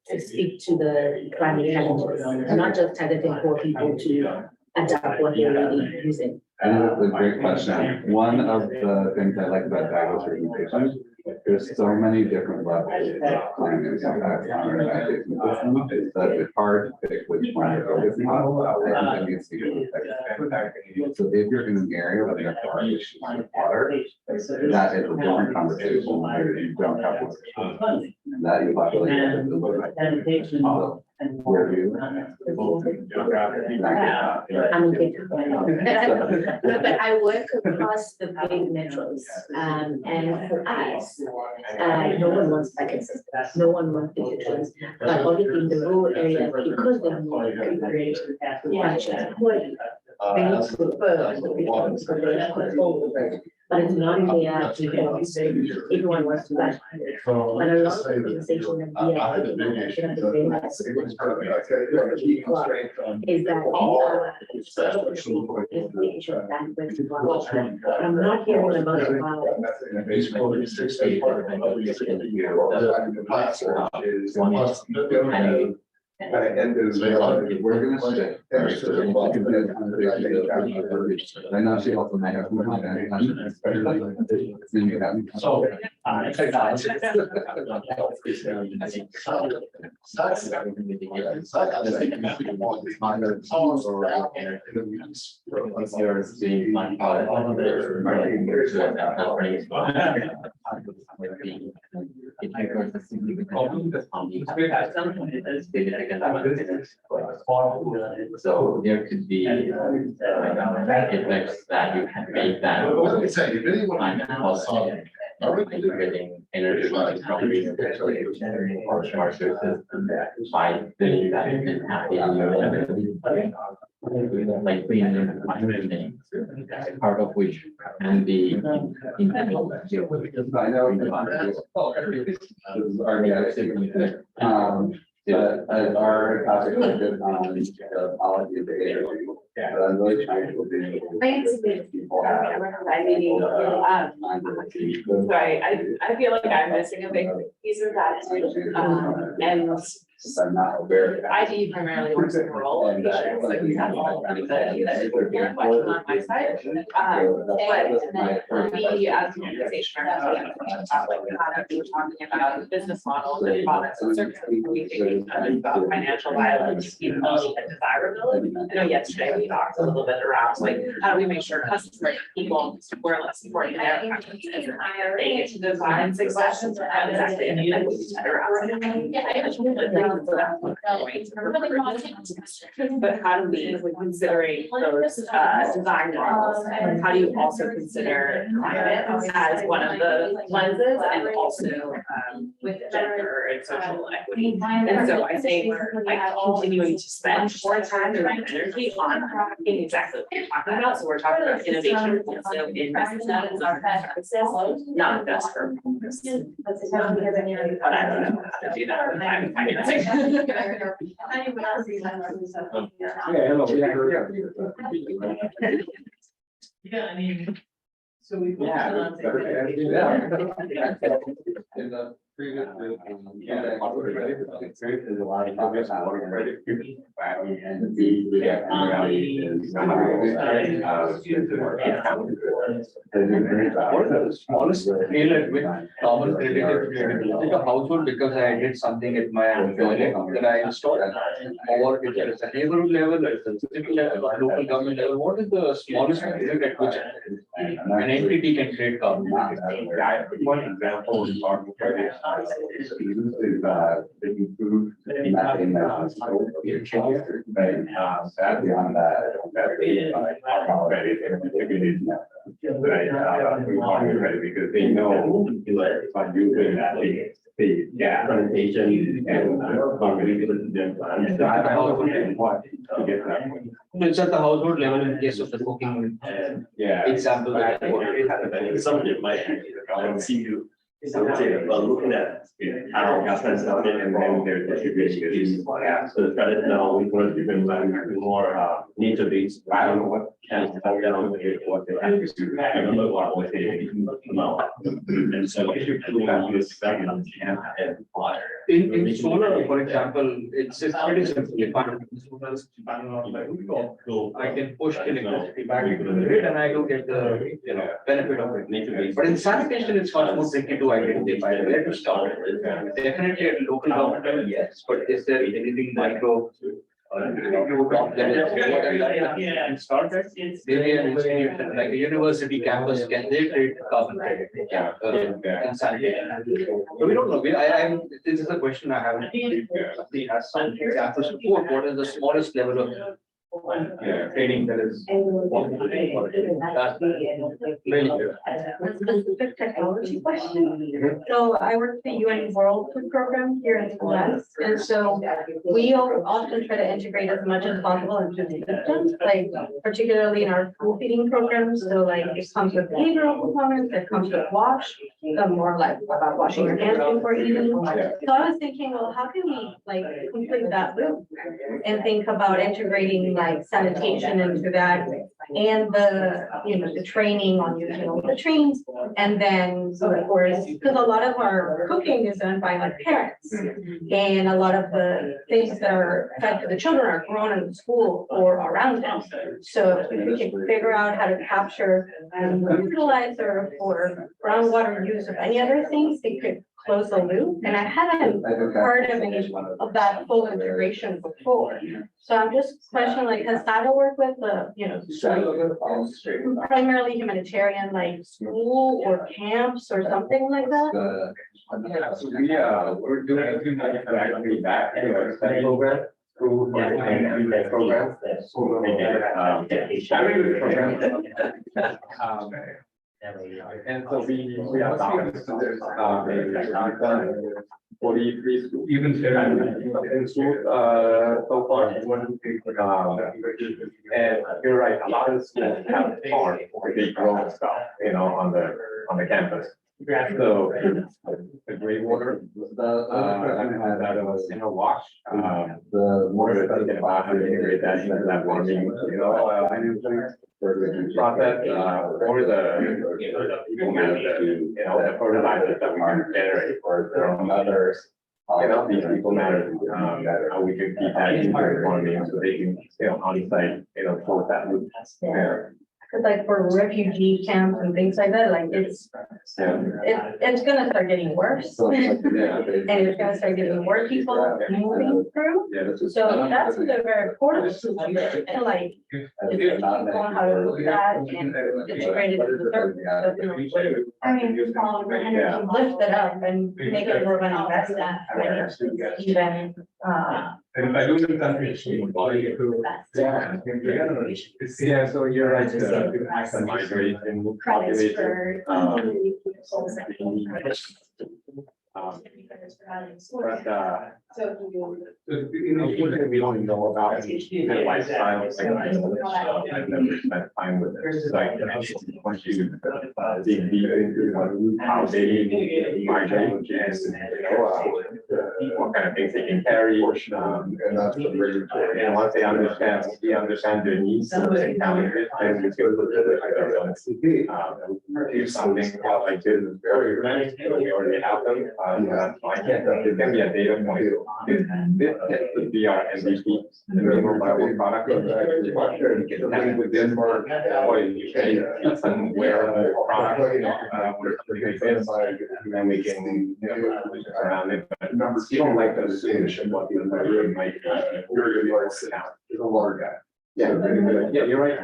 to speak to the climate challenges, not just targeting poor people to adapt what they're already using? I think that's a great question. One of the things I like about Dagwo's presentation, there's so many different levels of climate impact on our sanitation system, is that it's hard to pick which one to focus on. I think it needs to be effective. So if you're in an area where there's a issue with water, that is a different conversation where you don't have water. And that you populate to look like. So, where do you? I'm in Cape Town. No, but I work across the big metros, and for us, no one wants bucket systems, no one wants big systems. But obviously in the rural area, because they're more great, they need to prefer the big ones because they're controlled. But it's not there to say everyone wants to buy. But a lot of the conversation that we are having is that we are the issue of bandwidth. I'm not hearing about it now. We're gonna stay. I know she also might have. So. So there could be effects that you can make that climate policy, getting energy from our sources by doing that and having like clean environment, part of which can be I know. But our topic is on the policy of the energy. But I'm really trying to be. Sorry, I feel like I'm missing a big piece of that too. And I'm not aware of that. ID primarily works in rural locations, like we have all of the question on my side. But we as an organization are talking about like how we were talking about business models and products and services. We think about financial viability, feasibility, and desirability. I know yesterday we talked a little bit around like how do we make sure customers, people who are less supporting their preferences and they get to design successions or how exactly and then we can around. Yeah, I just really think that's what but how do we, when considering those design models, how do you also consider climate as one of the lenses and also with gender and social equity? And so I think we're like continuing to spend more time and energy on in exactly what you're talking about. So we're talking about innovation also in business models and services, not just for. But I don't know how to do that with time and financing. Yeah, I mean, so we. In the previous. What is the smallest scale at which common predictive like a household because I did something at my toilet that I installed? Or if there is a neighborhood level, or it's a city level, or local government level, what is the smallest limit at which an entity can create carbon? One example is our that beyond that, because they know by using that the sanitation and It's at the household level in case of the cooking example. That I Some of it might see you. So looking at, I don't know, gas and stuff, and then there's distribution. So try to know which one is even more nature based. I don't know what can come down with what they have to do. I don't know what they amount. And so if you're doing use and water. In solar, for example, it's pretty simple. I can push electricity back into the grid and I do get the benefit of it. But in sanitation, it's much more tricky to identify where to start. Definitely at local government level, yes, but is there anything micro? Yeah. Start that, maybe an institution like a university campus, can they create carbon credit? In sanitation? So we don't know, this is a question I haven't. He has some examples to quote, what is the smallest level of training that is. Specific technology question. So I work for the UN World Food Program here in the US, and so we often try to integrate as much as possible into the systems, like particularly in our school feeding programs. So like it comes with behavioral components, it comes with wash, the more like about washing your hands before eating. So I was thinking, well, how can we like complete that loop and think about integrating like sanitation into that and the, the training on using all the trains. And then, of course, because a lot of our cooking is done by like parents. And a lot of the things that are fed to the children are grown in the school or around them. So if we can figure out how to capture fertilizer or groundwater use of any other things, they could close the loop. And I haven't heard of any of that full integration before. So I'm just questioning, like, has SATO worked with the, primarily humanitarian, like school or camps or something like that? We're doing exactly that program. Through program. And so we are done 43 schools, even in schools so far. And you're right, a lot of schools have farm or they grow stuff, on the campus. So the gray water, that was in a wash. The water thinking about how to integrate that into that farming, process, or the fertilizers that we can generate for their own others. these people matter, how we can keep that in their economy so they can stay on site, close that loop there. Cause like for refugee camps and things like that, like it's gonna start getting worse. So, And yeah. it's gonna start getting more people moving through. Yeah, this is. So that's a very important solution, and like, if people know how to do that and integrate it into the service. I mean, lift it up and make it more of an investment, even, And I don't yeah, so you're right, the migration population. But we don't know about the lifestyle. I've never spent time with it. Like, once you dig deep into how they migrate and what kind of things they can carry. And that's the regulatory. And once they understand their needs and challenges, then we can do something like this is very rare. We already have them. That's fine. It can be a data point. This would be our MVP, the minimum viable product. And with Denmark, or you can some wearable product, and we can, around it. But you don't like those solutions, what you really might, you're a water guy. Yeah, you're right.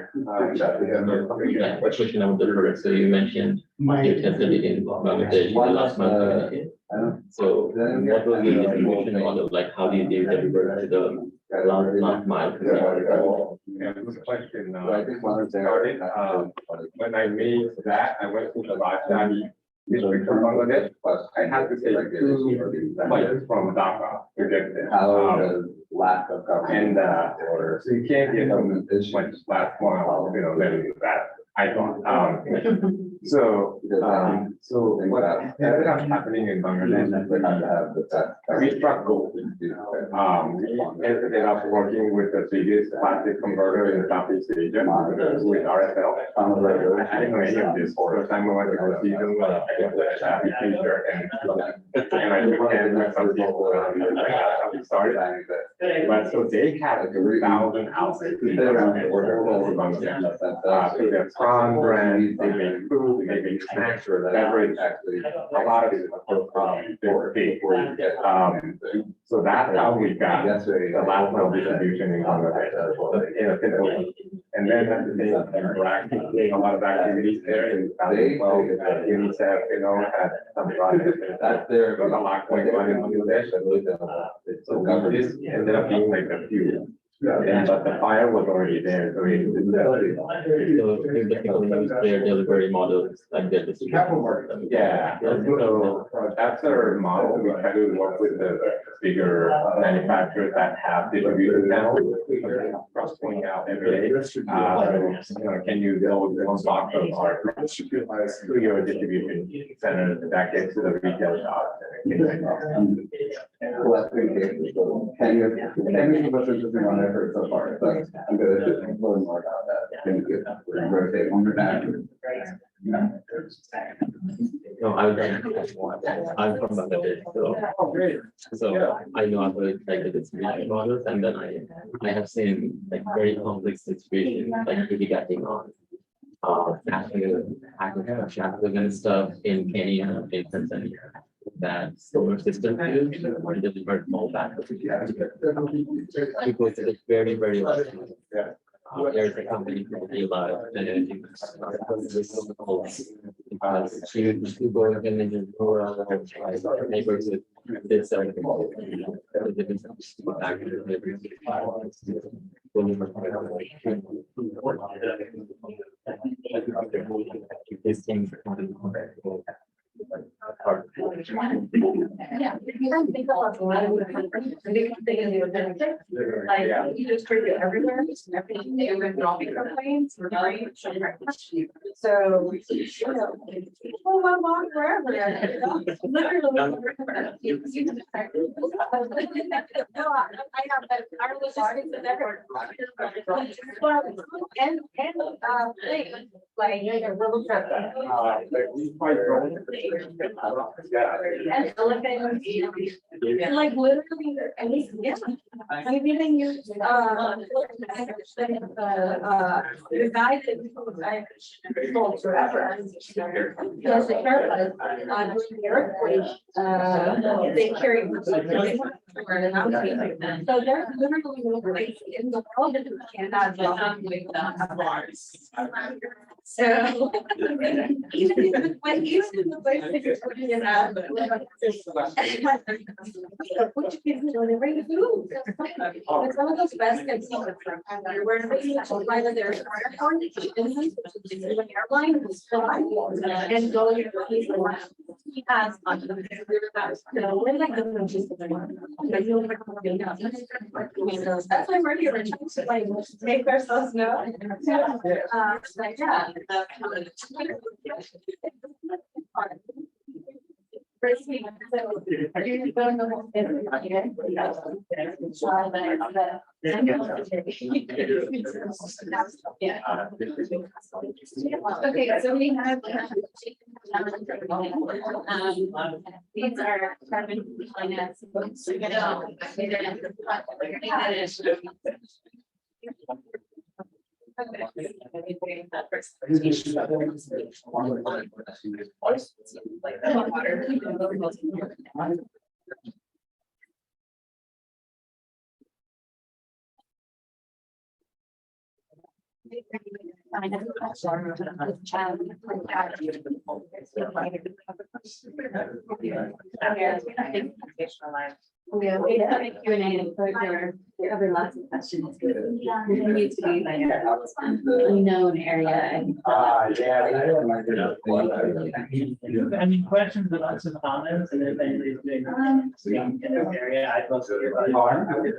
What question I would defer, so you mentioned you tested it in Bangladesh last month. So what was the distribution model, like how do you deliver to the last mile? Yeah, good question. Started, when I made that, I went to the Rajasthan district from Bangladesh, but I had to take 2 flights from Dhaka to get there. Lack of government. And, so you can't get them this much last mile, than that. I thought, so what ended up happening in Bangladesh, we struck gold. We ended up working with the biggest plastic converter in Southeast Asia, with RFL. I didn't know any of this. First time I went to go see them, I got the shabby t-shirt and I took hands with some people, that's how we started. But so they had 1,000 outlets. They were all over Bangladesh. So they're prawn brand, they make food, they make snacks or beverage, actually, a lot of it is big. So that's how we got the last mile distribution in Bangladesh. And then at the same time, we're actually doing a lot of activities there in UNICEF, had some projects. That's there, there's a lot going on in Bangladesh. So this ended up being like a few. Yeah, but the fire was already there, so it didn't. So if the people use their delivery models like their distribution. Yeah, so that's our model. We try to work with the bigger manufacturers that have distribution channels. Cross-going out every day. Can you build one box of our to your distribution center that gets to the retail shop? Well, that's pretty good. Can you give us interesting one I've heard so far, so I'm gonna just learn more about that. Thank you. Rotate on your back. No, I'm from Bangladesh, so I know about like the distribution models, and then I have seen like very complex situations, like really getting on national agriculture and stuff in Kenya, in Tanzania. That solar system is delivered more back because it's very, very large. There's a company called energy because you go in the rural neighborhood, this this thing. Yeah, you don't think about the line with like, you just treat it everywhere, everything, they would not be complaints, we're right. So, people will walk forever. Literally. No, I have that, our artists and everyone. And, like, a little trip. And elephant, like literally, I mean, yeah. I'm giving you, the guy that I told forever. Because the haircut, during the earthquake, they carried. So there's literally no place in the world that you cannot jump with bars. So. Even when used in the place that you're putting it out. Which is really food. It's one of those best things. Where either there's an airline and go he has. So we're like that's why we're here, to like make ourselves known. Like, yeah. Okay, so we have. These are carbon finance books. Yeah, we have a Q&A and there are lots of questions. Continue to be like unknown area and. Any questions about some comments and if anybody's doing in this area, I'd love to hear about it.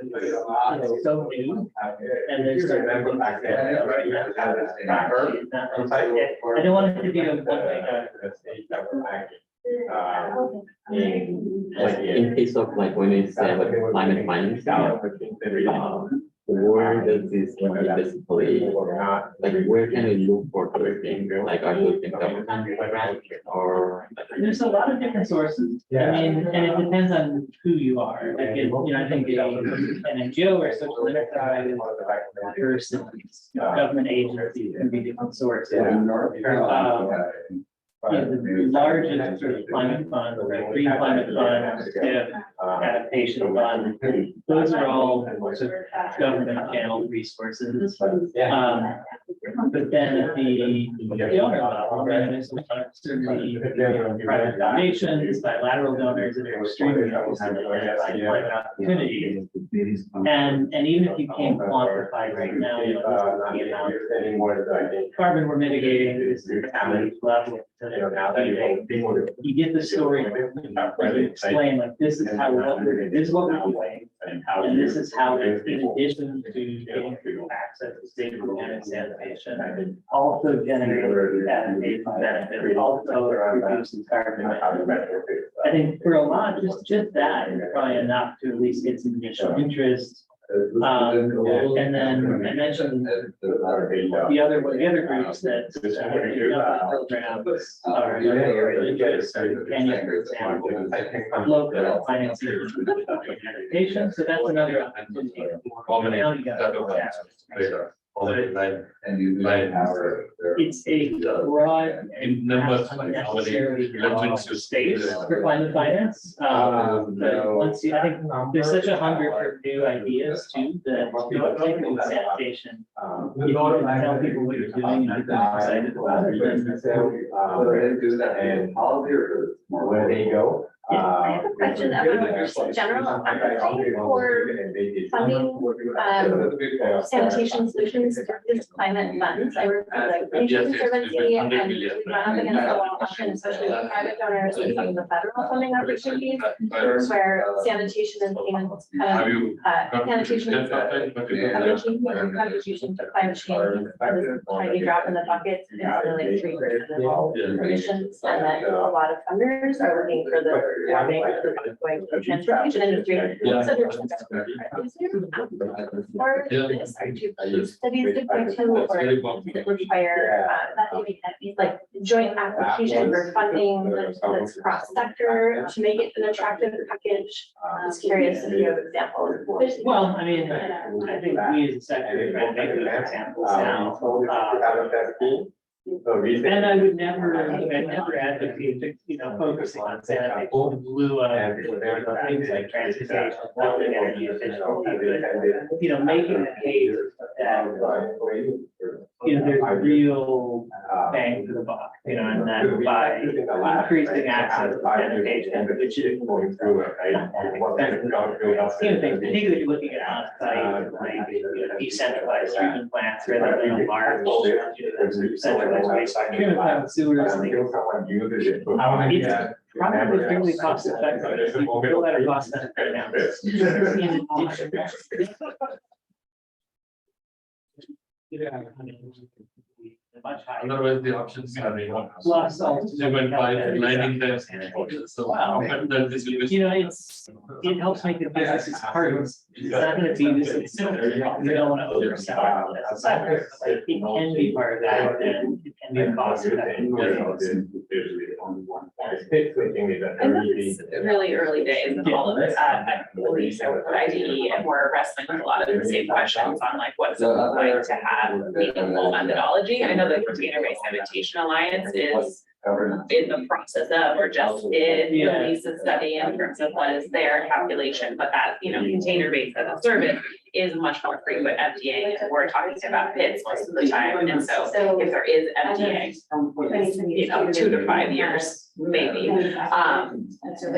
It's so new. And there's. I don't want it to be a Like in case of like when it's like climate finance, where does this basically, like where can we look for things? Like are those in government or? There's a lot of different sources. I mean, and it depends on who you are. Like, I think an NGO or social enterprise person, government agency can be different sources. The largest sort of climate fund, the Green Climate Fund, Adaptation Fund, those are all sort of government channel resources. But then at the donor level, there's certainly private donations, bilateral donors that are extremely interested in climate opportunities. And even if you can't quantify right now, carbon we're mitigating is the talent level. You get the story, you explain like this is how this is what we're doing, and this is how it's in addition to getting through access to state and sanitation, also generating adaptation benefits, also reducing carbon. I think for a lot, just that is probably enough to at least get some initial interest. And then I mentioned the other groups that programs are Kenya, for example, local financing adaptation. So that's another opportunity. Now you got And you like our. it's a broad and not necessarily space for climate finance. But once you, I think there's such a hunger for new ideas too, that particularly with sanitation. If you tell people what you're doing and they're excited about it, And Where they go. I have a question about general appetite for funding sanitation solutions for these climate funds. I work for the Nation Conservancy and we run up against the wall often, especially with private donors and some of the federal funding opportunities where sanitation and payments sanitation is contribution to climate change. This tiny drop in the bucket is really 3% of all emissions, and then a lot of funders are looking for the like the transportation industry. Yeah. So there's- Or this, studies to point to or require, like joint application for funding that's cross-sector to make it an attractive package. I'm just curious if you have examples. Well, I mean, I think we as a sector, try to make those examples now. And I would never, I'd never advocate, focusing on sanitation in lieu of things like transportation, energy efficiency, but, making the case that, there's real bang for the buck, and that by increasing access to sanitation, which is going through it, things, particularly if you're looking at on-site, like, decentralized treatment plants rather than a large, centralized waste treatment plant with sewers. It's probably fairly cost effective. If you build out a cost benefit much higher. Otherwise, the options are Plus, also. lining them. So, Wow. that this will be. It helps make the business as part of, it's not gonna be this, it's simple, you don't wanna oversell it. Like, it can be part of that, and it can be a cost effective. I know it's really early days in all of this, at LIXIL with IDE, and we're wrestling with a lot of the same questions on like, what does it look like to have meaningful methodology? I know the Container-Based Sanitation Alliance is in the process of, or just did release a study in terms of what is their calculation, but that, container-based as a service is much more frequent FDA, and we're talking about PITs most of the time, and so if there is FDA, 2 to 5 years, maybe.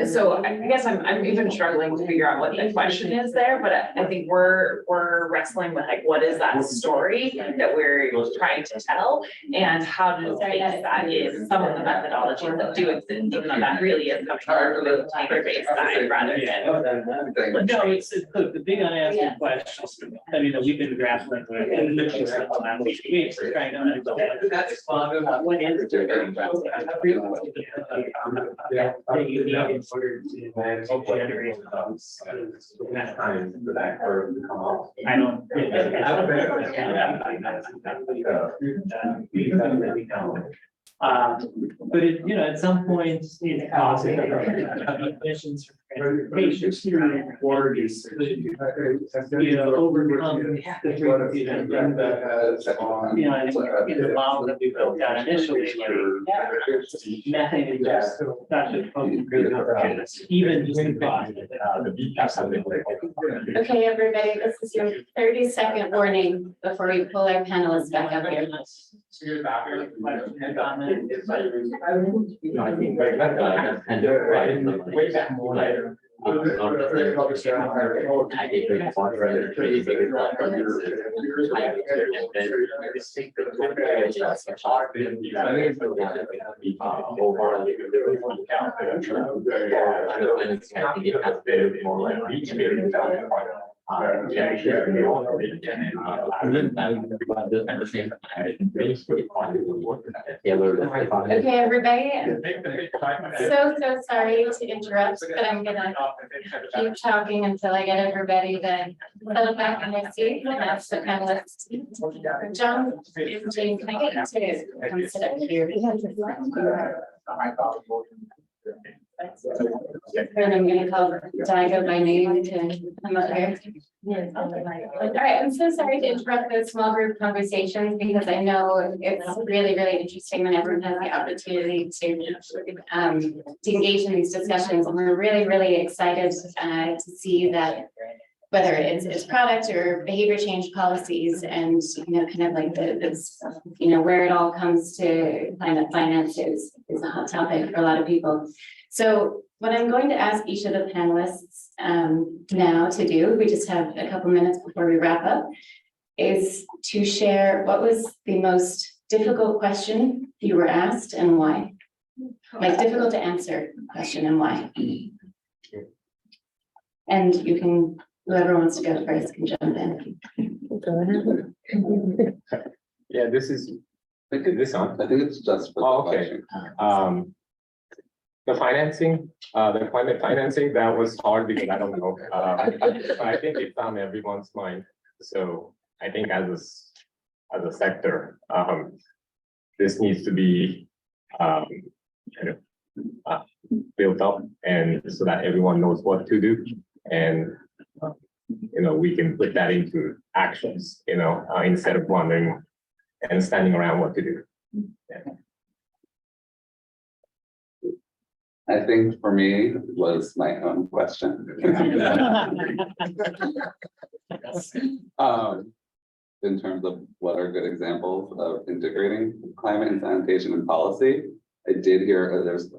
So I guess I'm even struggling to figure out what the question is there, but I think we're wrestling with like, what is that story that we're trying to tell? And how to face that in some of the methodologies that do exist, even though that really is coming from the container-based side rather than. No, look, the big unanswered question, I mean, that we've been grappling with, and literally for the last weeks, trying to understand. What is that you need in order to generate those? I don't. But it, at some point, it's cost. Emissions from transportation, water use. Overcome the frequency of I think in the model that we built out initially, like methane is just not just even just the cost. Okay, everybody, this is your 30-second warning before we pull our panelists back up here. I think and way back more later. Okay, everybody, so sorry to interrupt, but I'm gonna keep talking until I get everybody to settle back in their seat and ask the panelists. John, Jane, can I get you to come sit up here? And I'm gonna call Diego by name to come up here. All right, I'm so sorry to interrupt those small group conversations because I know it's really, really interesting when everyone has the opportunity to engage in these discussions. And we're really, really excited to see that whether it's product or behavior change policies and, kind of like this, where it all comes to climate finance is a hot topic for a lot of people. So what I'm going to ask each of the panelists now to do, we just have a couple minutes before we wrap up, is to share what was the most difficult question you were asked and why. Like difficult to answer question and why. And you can, whoever wants to go first can jump in. Yeah, this is, this on. I think it's just for the Oh, okay. question. The financing, the climate financing, that was hard because I don't know. But I think it's on everyone's mind. So I think as a sector, this needs to be kind of built up, and so that everyone knows what to do, and we can put that into actions, instead of wondering and standing around what to do. Yeah. I think for me was my own question. In terms of what are good examples of integrating climate and sanitation and policy, I did hear there's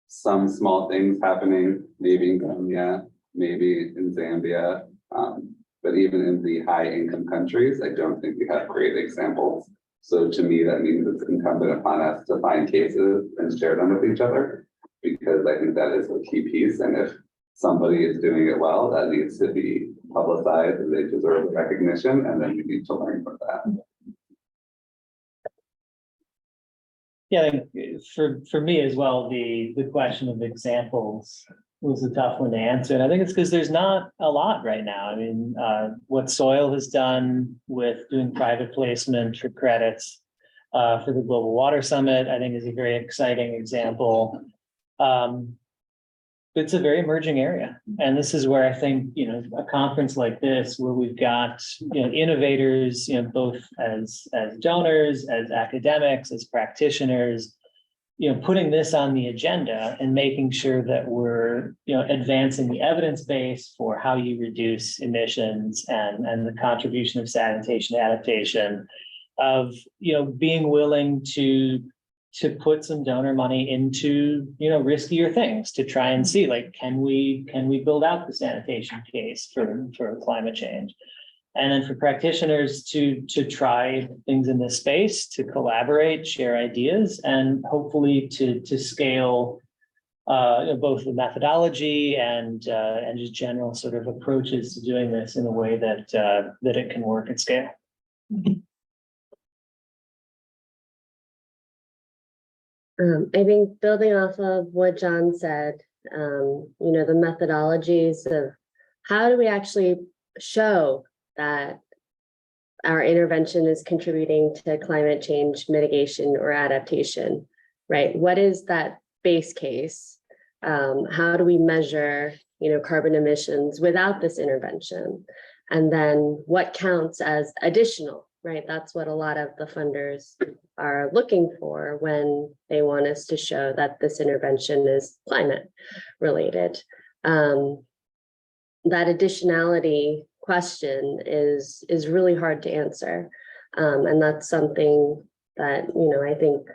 some small things happening, maybe in Kenya, maybe in Zambia, but even in the high income countries, I don't think we have great examples. So to me, that means it's incumbent upon us to find cases and share them with each other, because I think that is a key piece. And if somebody is doing it well, that needs to be publicized, and they deserve the recognition, and then we need to learn from that. Yeah, I think for me as well, the question of examples was a tough one to answer. And I think it's because there's not a lot right now. I mean, what Soil has done with doing private placement for credits for the Global Water Summit, I think is a very exciting example. It's a very emerging area. And this is where I think, a conference like this, where we've got, innovators, both as donors, as academics, as practitioners, putting this on the agenda and making sure that we're, advancing the evidence base for how you reduce emissions and the contribution of sanitation adaptation, of, being willing to put some donor money into, riskier things to try and see, like, can we build out the sanitation case for climate change? And then for practitioners to try things in this space, to collaborate, share ideas, and hopefully to scale both the methodology and just general sort of approaches to doing this in a way that it can work at scale. I think building off of what John said, the methodologies of how do we actually show that our intervention is contributing to climate change mitigation or adaptation, right? What is that base case? How do we measure, carbon emissions without this intervention? And then what counts as additional, right? That's what a lot of the funders are looking for when they want us to show that this intervention is climate related. That additionality question is really hard to answer. And that's something that, I think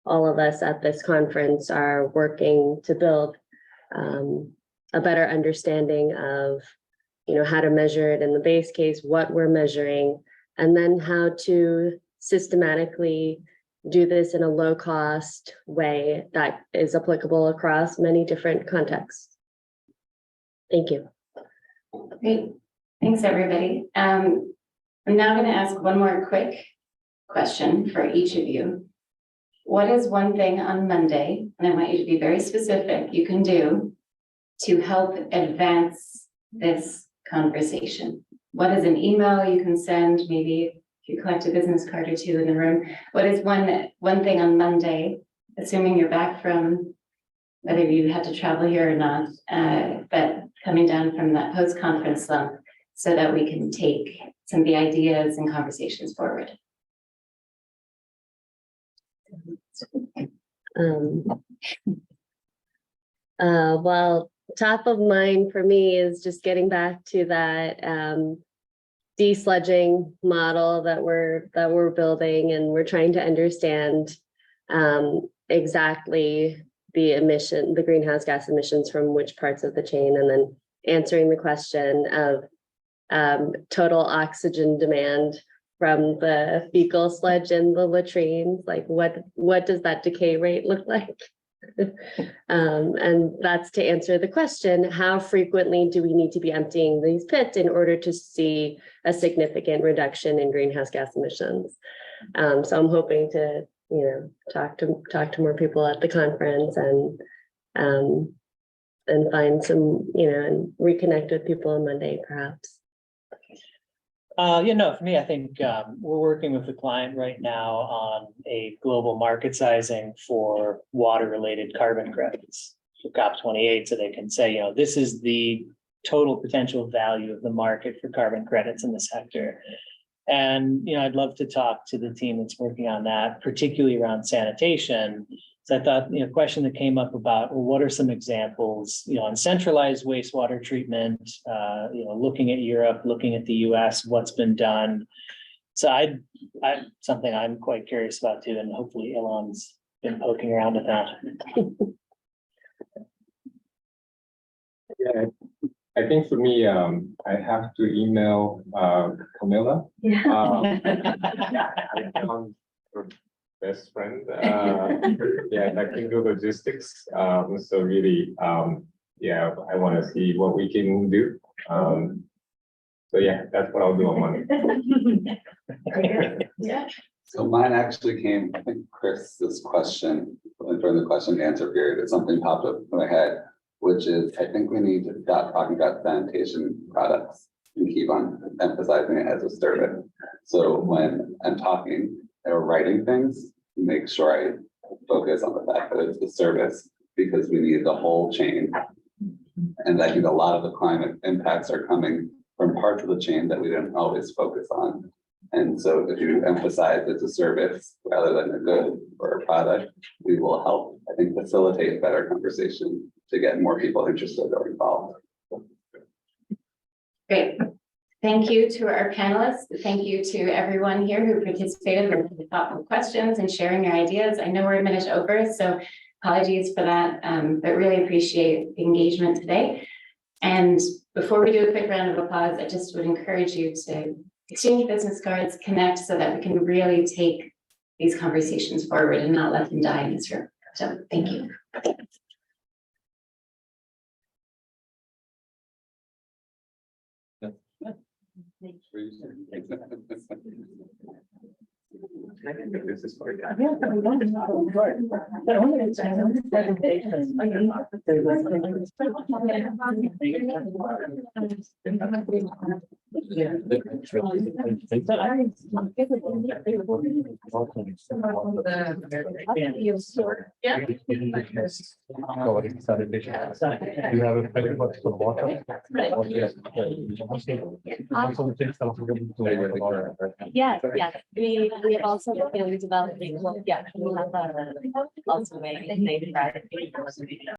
all of us at this conference are working to build a better understanding of, how to measure it in the base case, what we're measuring, and then how to systematically do this in a low cost way that is applicable across many different contexts. Thank you. Great. Thanks, everybody. I'm now going to ask one more quick question for each of you. What is one thing on Monday, and I want you to be very specific, you can do to help advance this conversation? What is an email you can send? Maybe if you collect a business card or two in the room. What is one thing on Monday, assuming you're back from whether you had to travel here or not, but coming down from that post-conference slump, so that we can take some of the ideas and conversations forward? Well, top of mind for me is just getting back to that desludging model that we're building, and we're trying to understand exactly the greenhouse gas emissions from which parts of the chain, and then answering the question of total oxygen demand from the fecal sludge in the latrines. Like what does that decay rate look like? And that's to answer the question, how frequently do we need to be emptying these pits in order to see a significant reduction in greenhouse gas emissions? So I'm hoping to, talk to more people at the conference and and find some, and reconnect with people on Monday, perhaps. For me, I think we're working with the client right now on a global market sizing for water-related carbon credits for COP28, so they can say, this is the total potential value of the market for carbon credits in the sector. And, I'd love to talk to the team that's working on that, particularly around sanitation. So I thought, a question that came up about, well, what are some examples, on centralized wastewater treatment, looking at Europe, looking at the US, what's been done. So I something I'm quite curious about too, and hopefully Elon's been poking around at that. Yeah, I think for me, I have to email Camilla. Her best friend, technical logistics. So really, I want to see what we can do. So yeah, that's what I'll do on Monday. So mine actually came, I think Chris's question, during the question and answer period, something popped up in my head, which is, I think we need to stop talking about sanitation products and keep on emphasizing it as a service. So when I'm talking or writing things, make sure I focus on the fact that it's the service, because we need the whole chain. And I think a lot of the climate impacts are coming from parts of the chain that we didn't always focus on. And so if you emphasize it's a service rather than a good or a product, we will help, I think, facilitate better conversation to get more people interested or involved. Great. Thank you to our panelists. Thank you to everyone here who participated with the thoughtful questions and sharing your ideas. I know we're a minute over, so apologies for that, but really appreciate the engagement today. And before we do a quick round of applause, I just would encourage you to exchange business cards, connect, so that we can really take these conversations forward and not let them die in this room. So thank you. This is for Yes, yes, we have also been developing, we have also made